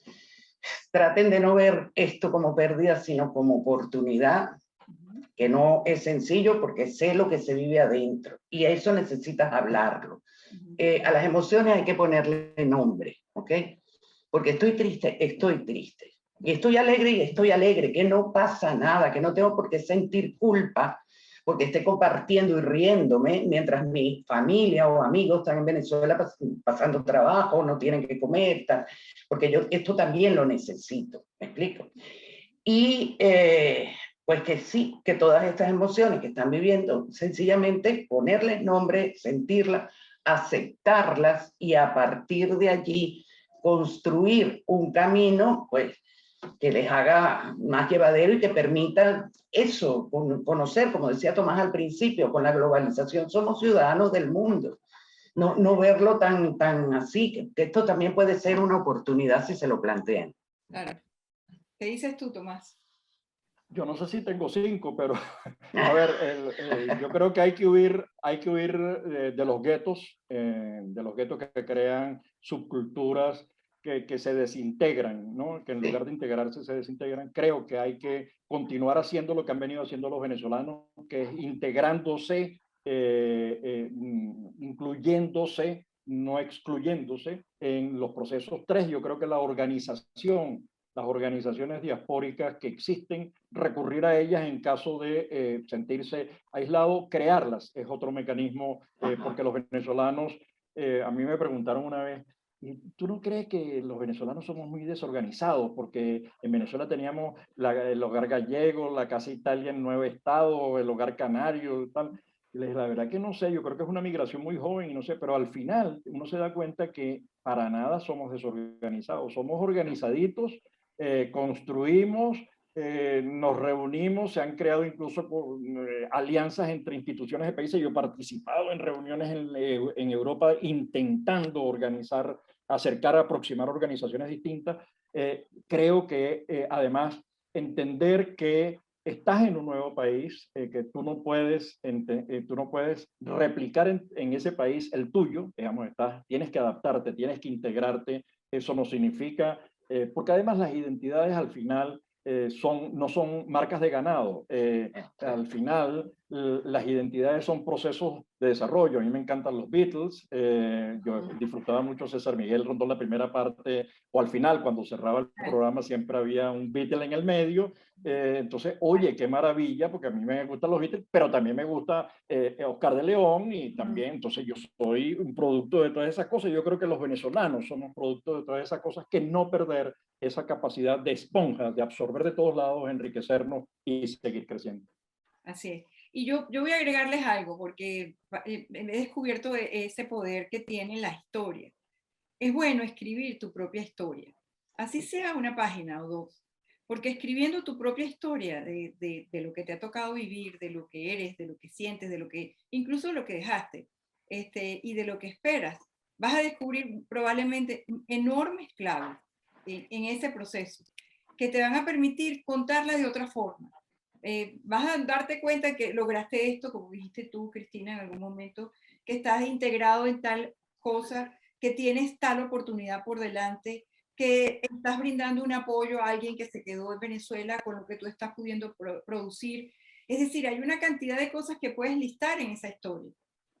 traten de no ver esto como pérdida, sino como oportunidad, que no es sencillo porque sé lo que se vive adentro y a eso necesitas hablarlo. A las emociones hay que ponerle nombre, ¿ok? Porque estoy triste, y estoy alegre, que no pasa nada, que no tengo por qué sentir culpa porque esté compartiendo y riéndome mientras mi familia o amigos están en Venezuela pasando trabajo, no tienen que comer, tal, porque yo esto también lo necesito, ¿me explico? Y pues que sí, que todas estas emociones que están viviendo, sencillamente ponerles nombre, sentirlas, aceptarlas y a partir de allí construir un camino, pues, que les haga más llevadero y que permita eso, conocer, como decía Tomás al principio, con la globalización somos ciudadanos del mundo. no verlo tan así, que esto también puede ser una oportunidad si se lo plantean. Claro. ¿Qué dices tú, Tomás? Yo no sé si tengo 5, pero a ver, yo creo que hay que huir de los guetos que crean subculturas que se desintegran, ¿no? Que en lugar de integrarse se desintegran. Creo que hay que continuar haciendo lo que han venido haciendo los venezolanos, que es integrándose, incluyéndose, no excluyéndose en los procesos 3. Yo creo que la organización, las organizaciones diaspóricas que existen, recurrir a ellas en caso de sentirse aislado, crearlas es otro mecanismo, porque los venezolanos, a mí me preguntaron una vez, ¿tú no crees que los venezolanos somos muy desorganizados? Porque en Venezuela teníamos el hogar gallego, la Casa Italia en 9 estados, el hogar canario, tal. Y les dije, la verdad que no sé, yo creo que es una migración muy joven y no sé, pero al final uno se da cuenta que para nada somos desorganizados, somos organizaditos, construimos, nos reunimos, se han creado incluso alianzas entre instituciones de países. Yo he participado en reuniones en Europa intentando organizar, acercar, aproximar organizaciones distintas. Creo que además entender que estás en un nuevo país, que tú no puedes replicar en ese país el tuyo, digamos, tienes que adaptarte, tienes que integrarte. Eso no significa, porque además las identidades al final no son marcas de ganado. Al final las identidades son procesos de desarrollo. A mí me encantan los Beatles. Yo disfrutaba mucho César Miguel Rondón la primera parte, o al final cuando cerraba el programa siempre había un Beatle en el medio. Entonces, oye, qué maravilla, porque a mí me gustan los Beatles, pero también me gusta Oscar de León, y también, entonces yo soy un producto de todas esas cosas. Yo creo que los venezolanos somos producto de todas esas cosas, que no perder esa capacidad de esponja, de absorber de todos lados, enriquecernos y seguir creciendo. Así es. Y yo voy a agregarles algo, porque he descubierto ese poder que tiene la historia. Es bueno escribir tu propia historia, así sea una página o 2, porque escribiendo tu propia historia de lo que te ha tocado vivir, de lo que eres, de lo que sientes, incluso de lo que dejaste, y de lo que esperas, vas a descubrir probablemente enormes claves en ese proceso que te van a permitir contarla de otra forma. Vas a darte cuenta que lograste esto, como dijiste tú, Cristina, en algún momento, que estás integrado en tal cosa, que tienes tal oportunidad por delante, que estás brindando un apoyo a alguien que se quedó en Venezuela con lo que tú estás pudiendo producir. Es decir, hay una cantidad de cosas que puedes listar en esa historia,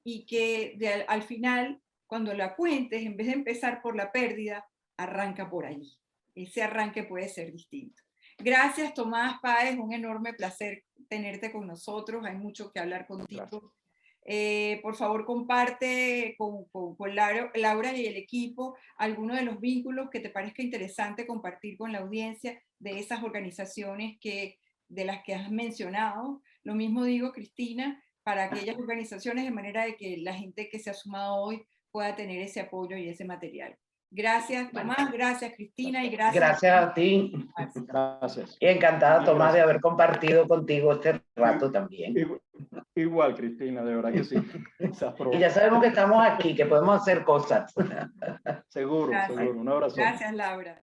y que al final, cuando la cuentes, en vez de empezar por la pérdida, arranca por allí. Ese arranque puede ser distinto. Gracias, Tomás Páez, un enorme placer tenerte con nosotros. Hay mucho que hablar contigo. Por favor, comparte con Laura y el equipo algunos de los vínculos que te parezca interesante compartir con la audiencia de esas organizaciones de las que has mencionado. Lo mismo digo, Cristina, para aquellas organizaciones, de manera de que la gente que se ha sumado hoy pueda tener ese apoyo y ese material. Gracias, Tomás, gracias, Cristina, y gracias. Gracias a ti. Gracias. Y encantada, Tomás, de haber compartido contigo este rato también. Igual, Cristina, de verdad que sí. Y ya sabemos que estamos aquí, que podemos hacer cosas. Seguro, Gracias. seguro. Un abrazo. Gracias, Laura.